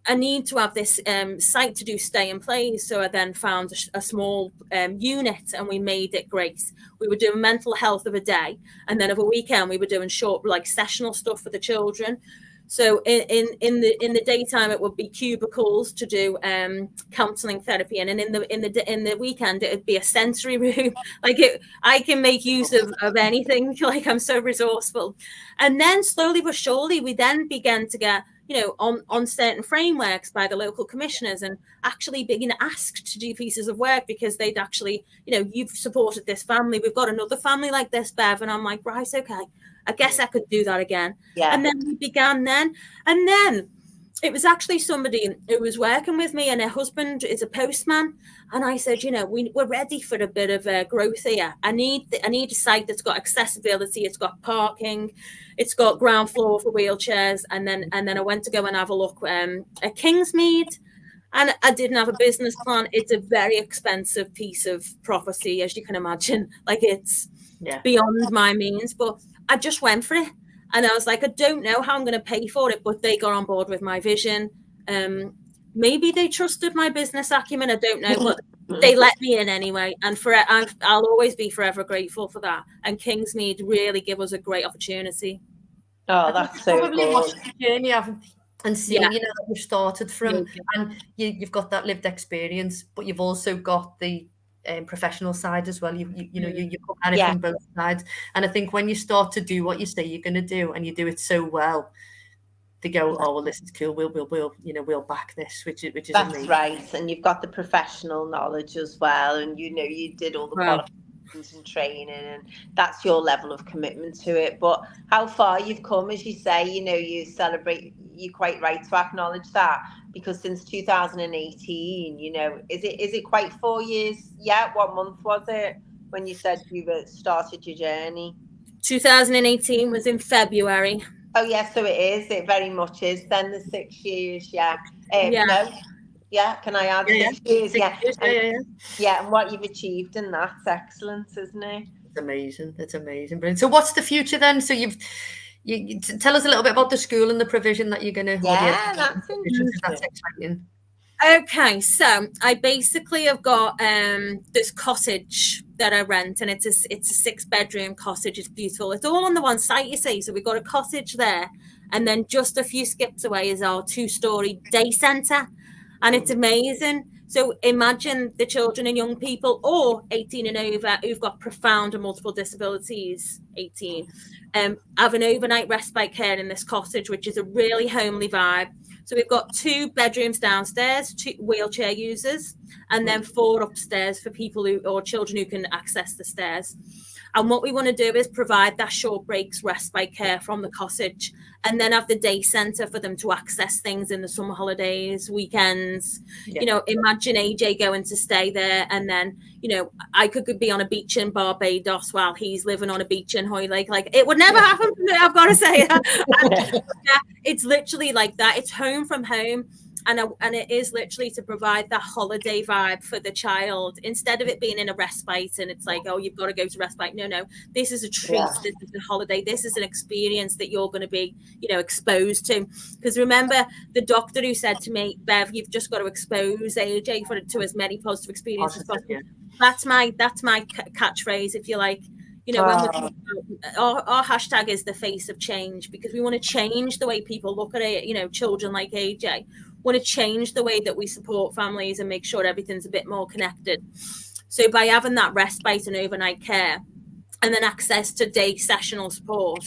I need to have this site to do stay and play. So I then found a small unit, and we made it Grace. We were doing mental health of a day, and then of a weekend we were doing short, like, sessional stuff for the children. So in the daytime it would be cubicles to do counselling therapy, and in the weekend it would be a sensory room. I can make use of anything. Like, I'm so resourceful. And then slowly but surely we then began to get, on certain frameworks by the local commissioners, and actually being asked to do pieces of work because they'd actually, you've supported this family, we've got another family like this, Bev. And I'm like, right, okay, I guess I could do that again. Yeah. And then we began then. And then it was actually somebody who was working with me, and her husband is a postman. And I said, we're ready for a bit of growth here. I need a site that's got accessibility. It's got parking. It's got ground floor for wheelchairs. And then I went to go and have a look at Kingsmead. And I didn't have a business plan. It's a very expensive piece of property, as you can imagine. Like, it's beyond my means. But I just went for it. And I was like, I don't know how I'm going to pay for it, but they got on board with my vision. Maybe they trusted my business acumen. I don't know, but they let me in anyway. And I'll always be forever grateful for that. And Kingsmead really give us a great opportunity. Oh, that's so good. Watched the journey, haven't you? And seeing, that you started from, and you've got that lived experience, but you've also got the professional side as well. You come at it from both sides. And I think when you start to do what you say you're going to do, and you do it so well, they go, oh, well, this is cool. We'll back this, which is that's amazing. Right. And you've got the professional knowledge as well, and you did all the qualifications and training, and that's your level of commitment to it. But how far you've come, as you say, you celebrate. You're quite right to acknowledge that, because since 2018, is it quite 4 years? Yeah. What month was it when you said you started your journey? 2018 was in February. Oh, yes, so it is. It very much is. Then the 6 years, No, can I add 6 years? Yeah, and what you've achieved in that's excellent, isn't it? It's amazing. It's amazing. Brilliant. So what's the future then? So you tell us a little bit about the school and the provision that you're going to. Yeah, that's interesting. That's exciting. Okay, so I basically have got this cottage that I rent, and it's a 6-bedroom cottage. It's beautiful. It's all on the one site, you see. So we've got a cottage there, and then just a few skips away is our 2-story day centre, and it's amazing. So imagine the children and young people, or 18 and over, who've got profound and multiple disabilities, 18, have an overnight respite care in this cottage, which is a really homely vibe. So we've got 2 bedrooms downstairs, 2 wheelchair users, and then 4 upstairs for people or children who can access the stairs. And what we want to do is provide that short breaks, respite care from the cottage, and then have the day centre for them to access things in the summer holidays, weekends. You know, imagine AJ going to stay there, and then, you know, I could be on a beach in Barbados while he's living on a beach in Hoylake. Like, it would never happen for me, I've got to say. And, it's literally like that. It's home from home. And it is literally to provide that holiday vibe for the child, instead of it being in a respite and it's like, oh, you've got to go to respite. No, this is a treat. This is a holiday. This is an experience that you're going to be, you know, exposed to. Because remember the doctor who said to me, Bev, you've just got to expose AJ to as many positive experiences as possible. Yeah. That's my catchphrase, if you like. You know, our hashtag is the face of change, because we want to change the way people look at it. You know, children like AJ want to change the way that we support families and make sure everything's a bit more connected. So by having that respite and overnight care, and then access to day sessional support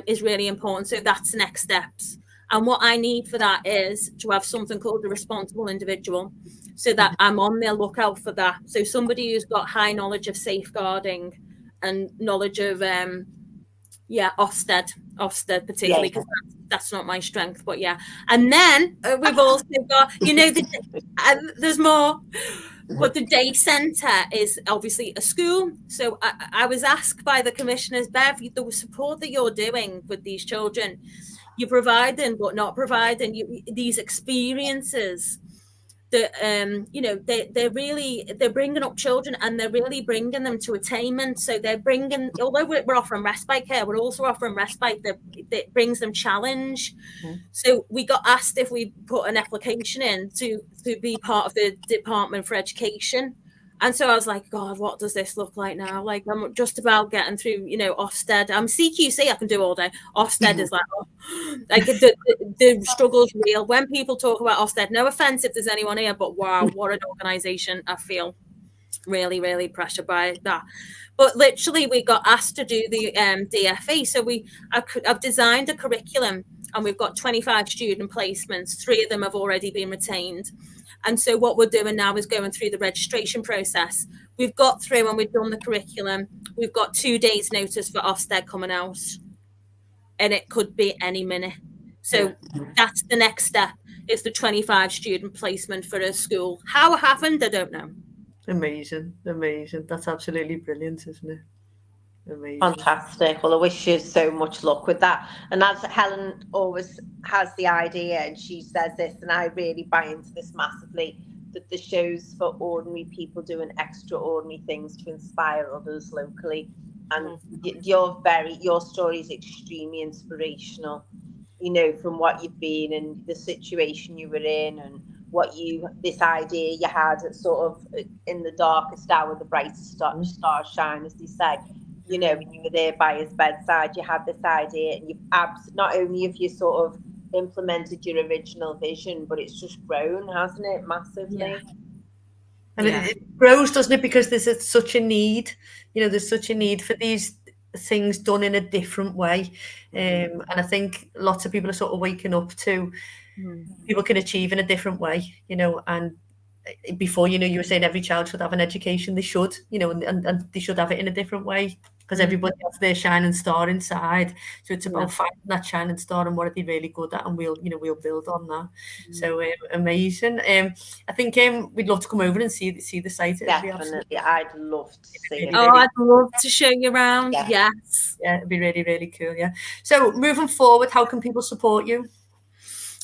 is really important. So that's next steps. And what I need for that is to have something called the responsible individual, so that I'm on the lookout for that. So somebody who's got high knowledge of safeguarding and knowledge of Ofsted particularly, because that's not my strength, but yeah. And then we've also got, you know, there's more, but the day centre is obviously a school. So I was asked by the commissioners, Bev, the support that you're doing with these children, you're providing but not providing these experiences that you know, they're bringing up children, and they're really bringing them to attainment. So they're bringing, although we're offering respite care, we're also offering respite that brings them challenge. So we got asked if we put an application in to be part of the Department for Education. And so I was like, God, what does this look like now? Like, I'm just about getting through, you know, Ofsted. I'm CQC, I can do all day. Ofsted is like, like the struggle's real. When people talk about Ofsted, no offense if there's anyone here, but wow, what an organization. I feel really, really pressured by that. But literally, we got asked to do the DFE. So I've designed a curriculum, and we've got 25 student placements. 3 of them have already been retained. And so what we're doing now is going through the registration process. We've got through and we've done the curriculum. We've got 2 days notice for Ofsted coming out, and it could be any minute. So that's the next step, is the 25 student placement for a school. How it happened, I don't know. Amazing. That's absolutely brilliant, isn't it? Amazing. Fantastic. Well, I wish you so much luck with that. And as Helen always has the idea, and she says this, and I really buy into this massively, that the show's for ordinary people doing extraordinary things to inspire others locally. And your story is extremely inspirational, you know, from what you've been and the situation you were in, and this idea you had, sort of in the darkest hour, the brightest stars shine, as they say. You know, when you were there by his bedside, you had this idea, and not only have you sort of implemented your original vision, but it's just grown, hasn't it, massively? Yeah. And it grows, doesn't it? Because there's such a need. You know, there's such a need for these things done in a different way. And I think lots of people are sort of waking up to people can achieve in a different way, you know. And before, you know, you were saying every child should have an education. They should, you know, and they should have it in a different way, because everybody has their shining star inside. So it's about finding that shining star and what are they really good at, and we'll build on that. So amazing. I think we'd love to come over and see the site. Definitely, I'd love to see it. I'd love to show you around. Yes. Yeah, it'd be really, really cool. Yeah. So moving forward, how can people support you?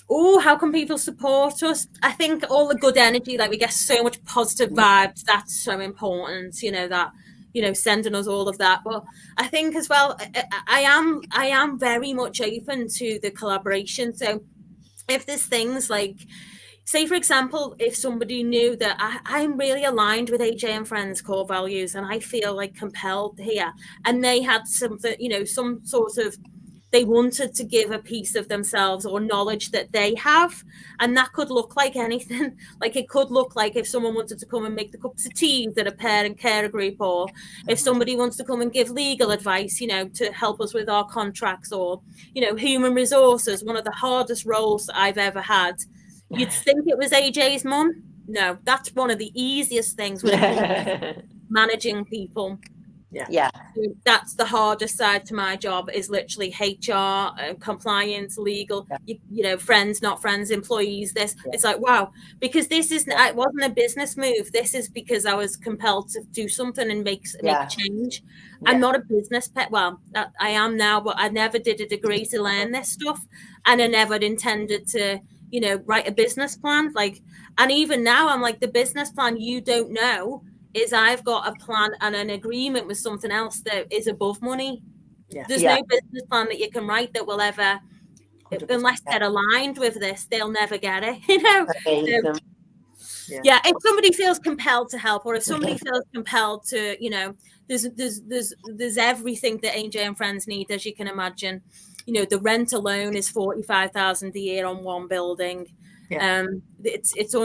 Oh, how can people support us? I think all the good energy, like we get so much positive vibes. That's so important, you know, that, you know, sending us all of that. But I think as well, I am very much open to the collaboration. So if there's things like, say, for example, if somebody knew that I'm really aligned with AJ and Friends core values, and I feel like compelled here, and they had something, you know, some sort of, they wanted to give a piece of themselves or knowledge that they have. And that could look like anything. Like, it could look like if someone wanted to come and make the cups of tea at a parent care group, or if somebody wants to come and give legal advice, you know, to help us with our contracts, or, you know, human resources, one of the hardest roles I've ever had. You'd think it was AJ's mum. No, that's one of the easiest things with managing people. Yeah. That's the hardest side to my job, is literally HR, compliance, legal, you know, friends, not friends, employees. It's like, wow, because this isn't, it wasn't a business move. This is because I was compelled to do something and make a change. I'm not a business pet. Well, I am now, but I never did a degree to learn this stuff. And I never intended to, you know, write a business plan. Like, and even now I'm like, the business plan you don't know is I've got a plan and an agreement with something else that is above money. There's no business plan that you can write that will ever, 100%. Unless they're aligned with this, they'll never get it. You know. If somebody feels compelled to help, or if somebody feels compelled to, you know, there's everything that AJ and Friends need, as you can imagine. You know, the rent alone is $45,000 a year on one building. It's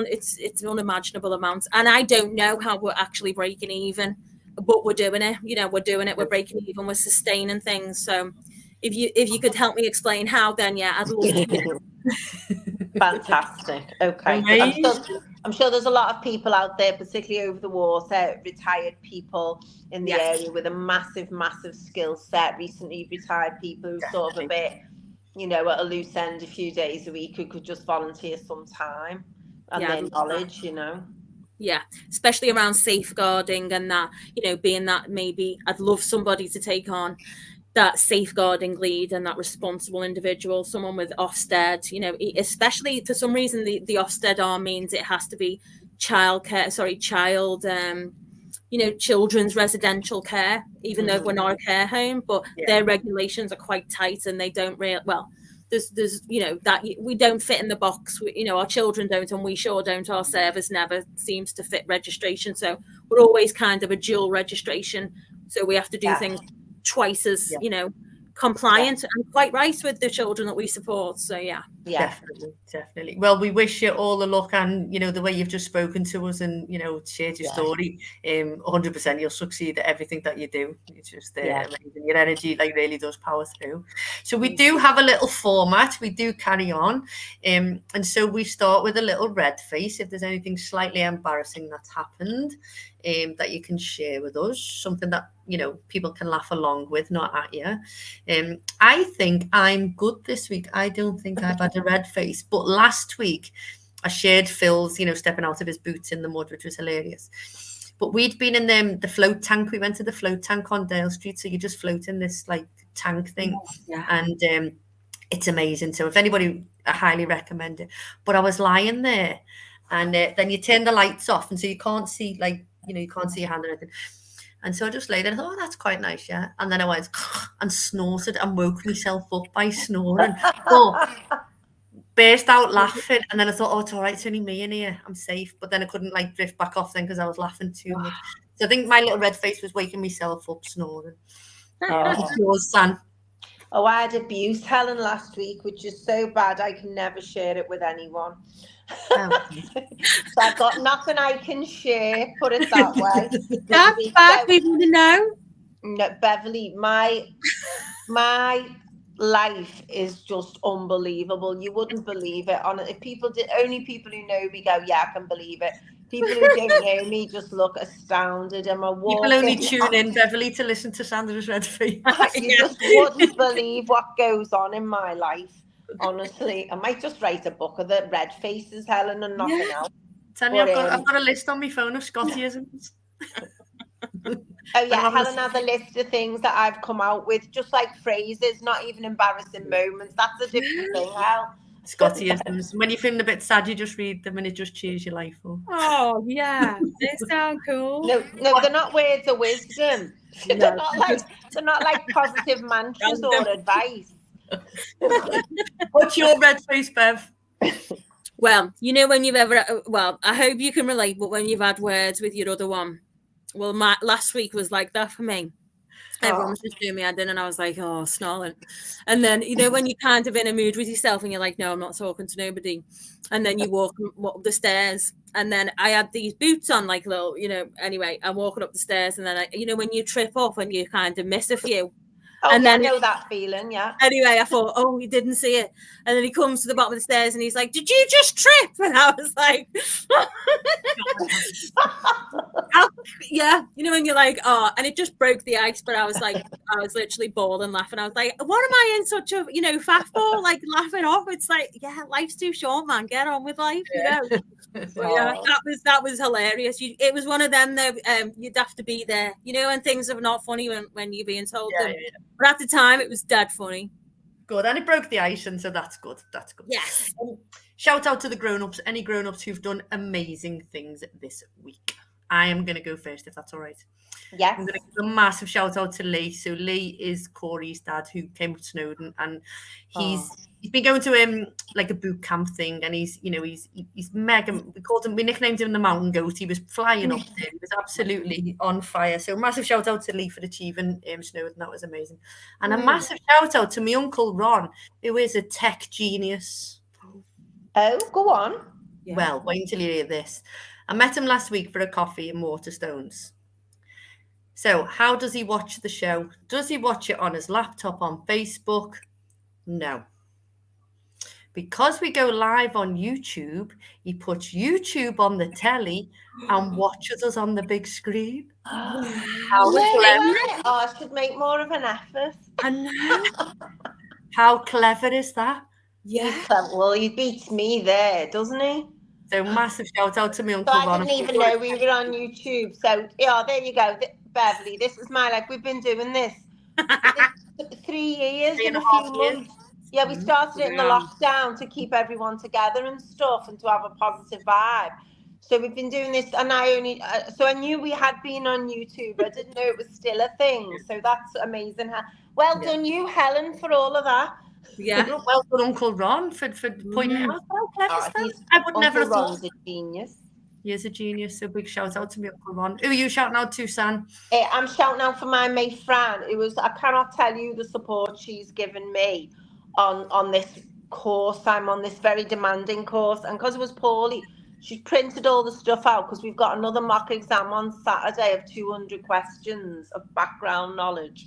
unimaginable amounts, and I don't know how we're actually breaking even, but we're doing it. You know, we're doing it. We're breaking even. We're sustaining things. So, if you could help me explain how, then I'd love to. Fantastic. Okay, I'm sure there's a lot of people out there, particularly over the water, retired people in the area with a massive skill set. Recently retired people who sort of a bit, you know, at a loose end a few days a week, who could just volunteer some time and their knowledge, you know. Yeah, especially around safeguarding and that, you know, being that, maybe I'd love somebody to take on that safeguarding lead and that responsible individual, someone with Ofsted, you know, especially for some reason the Ofsted arm means it has to be children's residential care, even though we're not a care home, but their regulations are quite tight and they don't there's you know, that we don't fit in the box. You know, our children don't, and we sure don't. Our service never seems to fit registration, so we're always kind of a dual registration, so we have to do things twice as you know, compliant and quite right with the children that we support. So definitely. Well, we wish you all the luck, and you know, the way you've just spoken to us and, you know, shared your story, 100% you'll succeed at everything that you do. It's just amazing. Your energy like really does power through. So we do have a little format, we do carry on, and so we start with a little red face. If there's anything slightly embarrassing that's happened, that you can share with us, something that, you know, people can laugh along with, not at you. I think I'm good this week. I don't think I've had a red face, but last week I shared Phil's, you know, stepping out of his boots in the mud, which was hilarious. But we'd been in the float tank. We went to the float tank on Dale Street, so you just float in this like tank thing, and it's amazing. So if anybody, I highly recommend it. But I was lying there, and then you turn the lights off, and so you can't see, like, you know, you can't see your hand or anything. And so I just lay there and thought, oh, that's quite nice, yeah. And then I went and snorted and woke myself up by snoring. Burst out laughing. And then I thought, oh, it's all right, it's only me in here, I'm safe. But then I couldn't like drift back off then because I was laughing too much. So I think my little red face was waking myself up snoring. Yours, San? Oh, I had abuse, Helen, last week, which is so bad I can never share it with anyone. So I've got nothing I can share, put it that way. That's bad, we want to know. No, Beverley, my life is just unbelievable. You wouldn't believe it. Only people who know me go, yeah, I can believe it. People who don't know me just look astounded. And people only tune in, Beverley, to listen to Sandra's red face. You just wouldn't believe what goes on in my life. Honestly, I might just write a book of the red faces, Helen, and nothing else. Tell you, I've got a list on my phone of Scottyisms. Oh yeah, Helen has a list of things that I've come out with, just like phrases, not even embarrassing moments. That's a different thing, Hal. Scottyisms. When you're feeling a bit sad, you just read them and it just cheers your life up. Oh yeah, they sound cool. No, they're not words of wisdom. No. They're not like positive mantras or advice. What's your red face, Bev? Well, you know, when you've ever, I hope you can relate, but when you've had words with your other one, well, last week was like that for me. Everyone was just doing me head in, and I was like, oh, snarling. And then, you know, when you're kind of in a mood with yourself and you're like, no, I'm not talking to nobody. And then you walk up the stairs, and then I had these boots on, like little, you know, anyway, I'm walking up the stairs, and then, you know, when you trip up and you kind of miss a few, Oh, and yeah, then I know that feeling, yeah. Anyway, I thought, oh, he didn't see it. And then he comes to the bottom of the stairs and he's like, did you just trip? And I was like, yeah, you know, when you're like, oh, and it just broke the ice. But I was like, I was literally bawling, laughing. I was like, what am I in such a, faff for? Like laughing off. It's like, yeah, life's too short, man. Get on with life, you know. But yeah, that was hilarious. It was one of them though. You'd have to be there, you know, and things are not funny when you're being told them. Yeah. But at the time, it was dead funny. Good, and it broke the ice, and so that's good. That's good. Yes. Shout out to the grown-ups, any grown-ups who've done amazing things this week. I am going to go first, if that's all right. Yes. I'm going to give a massive shout out to Lee. So Lee is Corey's dad, who came to Snowdon, and he's been going to like a boot camp thing, and he's mega. We nicknamed him the Mountain Goat. He was flying up there. He was absolutely on fire. So massive shout out to Lee for achieving Snowdon. That was amazing, and a massive shout out to my uncle Ron, who is a tech genius. Oh, go on. Yeah. Well, wait until you hear this. I met him last week for a coffee in Waterstones. So how does he watch the show? Does he watch it on his laptop on Facebook? No. Because we go live on YouTube, he puts YouTube on the telly and watches us on the big screen. How clever. I should make more of an effort. I know. How clever is that? Yeah. Well, he beats me there, doesn't he? So massive shout out to me Uncle Ron. I didn't even know we were on YouTube. So yeah, there you go, Beverley. This is my life. We've been doing this 3 years and a few months. Yeah, we started it in the lockdown to keep everyone together and stuff, and to have a positive vibe. So we've been doing this, and I knew we had been on YouTube. I didn't know it was still a thing. So that's amazing. Well done, you, Helen, for all of that. Yeah. Well done, Uncle Ron, for pointing it out. How clever is that? I would never have thought. Ron's a genius. He is a genius. So big shout out to me, Uncle Ron. Who are you shouting out to, San? I'm shouting out for my mate Fran. I cannot tell you the support she's given me on this course. I'm on this very demanding course, and because it was poorly, she printed all the stuff out, because we've got another mock exam on Saturday of 200 questions of background knowledge.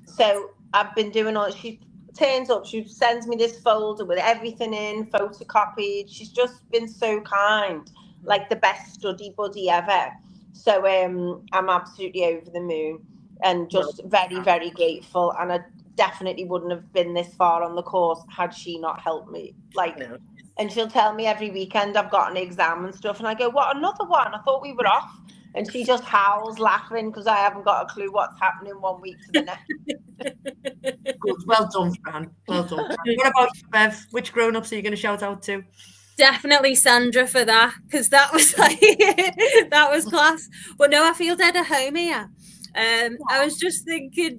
So I've been doing all. She turns up, she sends me this folder with everything in, photocopied. She's just been so kind, like the best study buddy ever. So I'm absolutely over the moon and just very, very grateful. And I definitely wouldn't have been this far on the course had she not helped me. And she'll tell me every weekend I've got an exam and stuff, and I go, what, another one? I thought we were off. And she just howls laughing because I haven't got a clue what's happening 1 week to the next. Good. Well done, Fran. Well done. What about you, Bev? Which grown-ups are you going to shout out to? Definitely Sandra for that, because that was that was class. But no, I feel dead at home here. I was just thinking,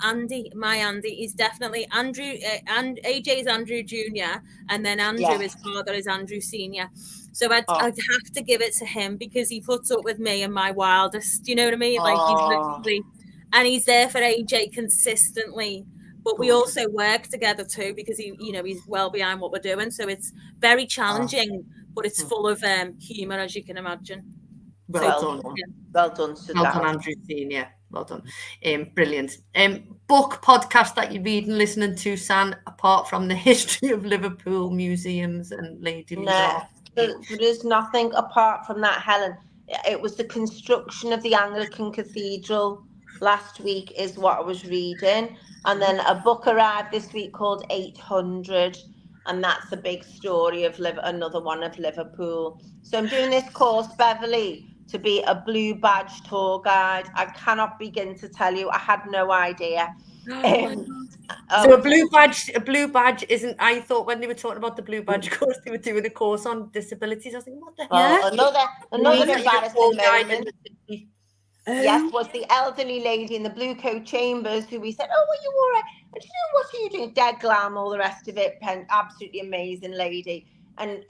Andy, my Andy is definitely Andrew, and AJ's Andrew Jr. and then Andrew, his father, is Andrew Sr. So I'd have to give it to him, because he puts up with me and my wildest, you know what I mean? Like he's literally, and he's there for AJ consistently. But we also work together too, because he's well behind what we're doing. So it's very challenging, but it's full of humour, as you can imagine. Well done. Well done, Andrew Senior. Well done. Brilliant. Book podcast that you read and listening to, San, apart from the history of Liverpool museums and Lady No, there is nothing apart from that, Helen. It was the construction of the Anglican Cathedral last week is what I was reading. And then a book arrived this week called 800. And that's a big story of another one of Liverpool. So I'm doing this course, Beverley, to be a blue badge tour guide. I cannot begin to tell you. I had no idea. So a blue badge isn't. I thought when they were talking about the blue badge course, they were doing a course on disabilities. I was thinking, what the hell? Another embarrassing moment. Yes, was the elderly lady in the blue coat chambers who we said, "Oh, are you all right?" And she said, "What are you doing?" Dead glam, all the rest of it. Absolutely amazing lady. And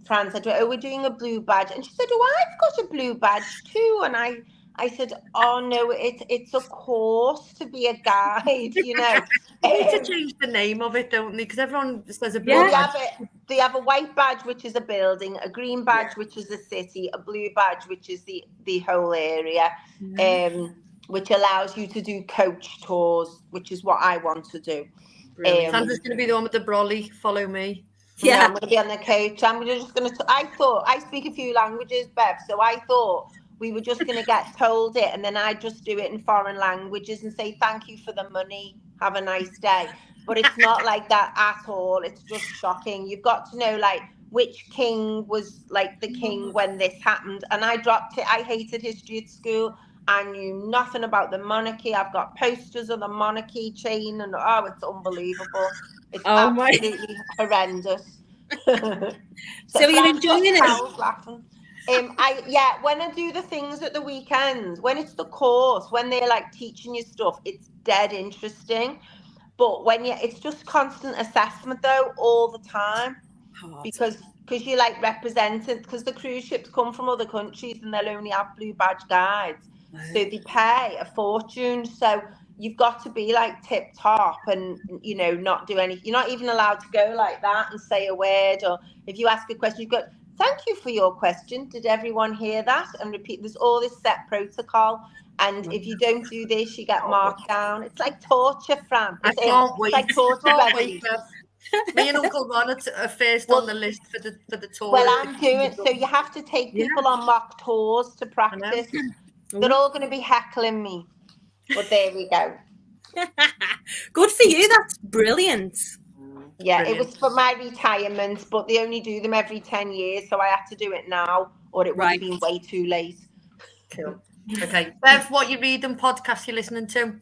Fran said, "Oh, we're doing a blue badge." And she said, "Oh, I've got a blue badge too." And I said, "Oh no, it's a course to be a guide, you know." They need to change the name of it, don't they? Because everyone says a blue badge. They have a white badge, which is a building, a green badge, which is a city, a blue badge, which is the whole area. which allows you to do coach tours, which is what I want to do. Sandra's going to be the one with the brolly. Follow me. Yeah, I'm going to be on the coach. I thought, I speak a few languages, Bev, so I thought we were just going to get told it, and then I just do it in foreign languages and say, thank you for the money. Have a nice day. But it's not like that at all. It's just shocking. You've got to know, like, which king was, like, the king when this happened. And I dropped it. I hated history at school. I knew nothing about the monarchy. I've got posters of the monarchy chain, and it's unbelievable. It's absolutely horrendous. So you're enjoying it? Laughing. When I do the things at the weekends, when it's the course, when they're like teaching you stuff, it's dead interesting. But when it's just constant assessment though, all the time, because you're like represented, because the cruise ships come from other countries and they'll only have blue badge guides, so they pay a fortune. So you've got to be like tip top and, you know, not do anything. You're not even allowed to go like that and say a word, or if you ask a question, you've got, thank you for your question. Did everyone hear that? And repeat. There's all this set protocol. And if you don't do this, you get marked down. It's like torture, Fran. I can't wait. It's like torture. Me and Uncle Ron are first on the list for the tour. Well, I'm doing so. You have to take people on mock tours to practice. They're all going to be heckling me. But there we go. Good for you. That's brilliant. Yeah, Brilliant. It was for my retirement, but they only do them every 10 years, so I had to do it now, or it would have been way too late. Cool. Okay, Bev, what you reading, podcast you're listening to?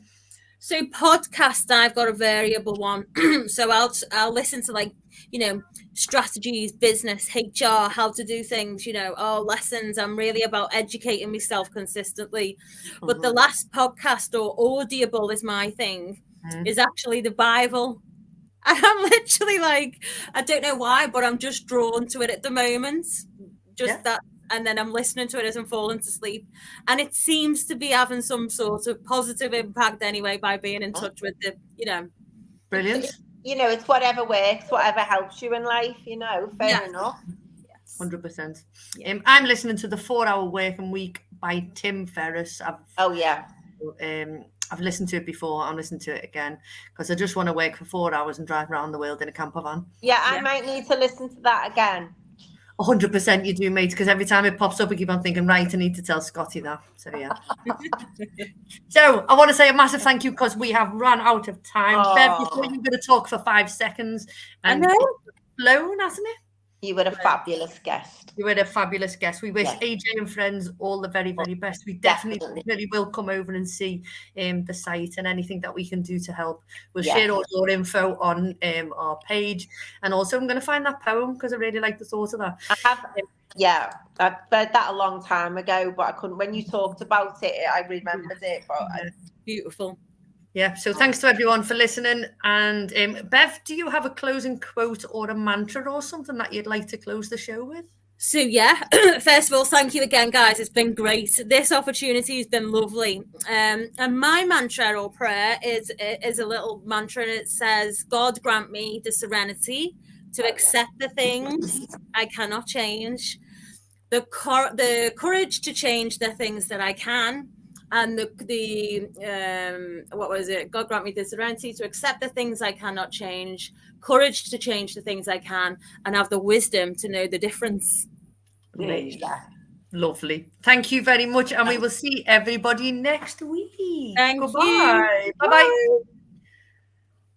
So podcast, I've got a variable one. So I'll listen to, like, you know, strategies, business, HR, how to do things, you know, lessons. I'm really about educating myself consistently. But the last podcast, or audible is my thing, is actually the Bible. And I'm literally like, I don't know why, but I'm just drawn to it at the moment. That. And then I'm listening to it as I'm falling to sleep. And it seems to be having some sort of positive impact anyway by being in touch with the, you know. Brilliant. You know, it's whatever works, whatever helps you in life, you know, fair enough. 100%. I'm listening to the 4-Hour Working Week by Tim Ferriss. I've listened to it before. I'm listening to it again because I just want to work for 4 hours and drive around the world in a camper van. Yeah, I might need to listen to that again. 100% you do, mate, because every time it pops up, I keep on thinking, right, I need to tell Scotty that. So, yeah. So, I want to say a massive thank you because we have run out of time. Bev, before you're going to talk for 5 seconds. And it's flown, hasn't it? You were a fabulous guest. You were a fabulous guest. We wish AJ and friends all the very, very best. We definitely will come over and see the site and anything that we can do to help. We'll share all your info on our page. And also, I'm going to find that poem because I really like the thought of that. I read that a long time ago, but I couldn't. When you talked about it, I remembered it. But beautiful. Yeah, so thanks to everyone for listening. And Bev, do you have a closing quote or a mantra or something that you'd like to close the show with? So, first of all, thank you again, guys. It's been great. This opportunity has been lovely. And my mantra or prayer is a little mantra, and it says, God grant me the serenity to accept the things I cannot change, the courage to change the things that I can, and God grant me the serenity to accept the things I cannot change, courage to change the things I can, and have the wisdom to know the difference. Lovely. Thank you very much, and we will see everybody next week. Thank Goodbye. you. Bye-bye.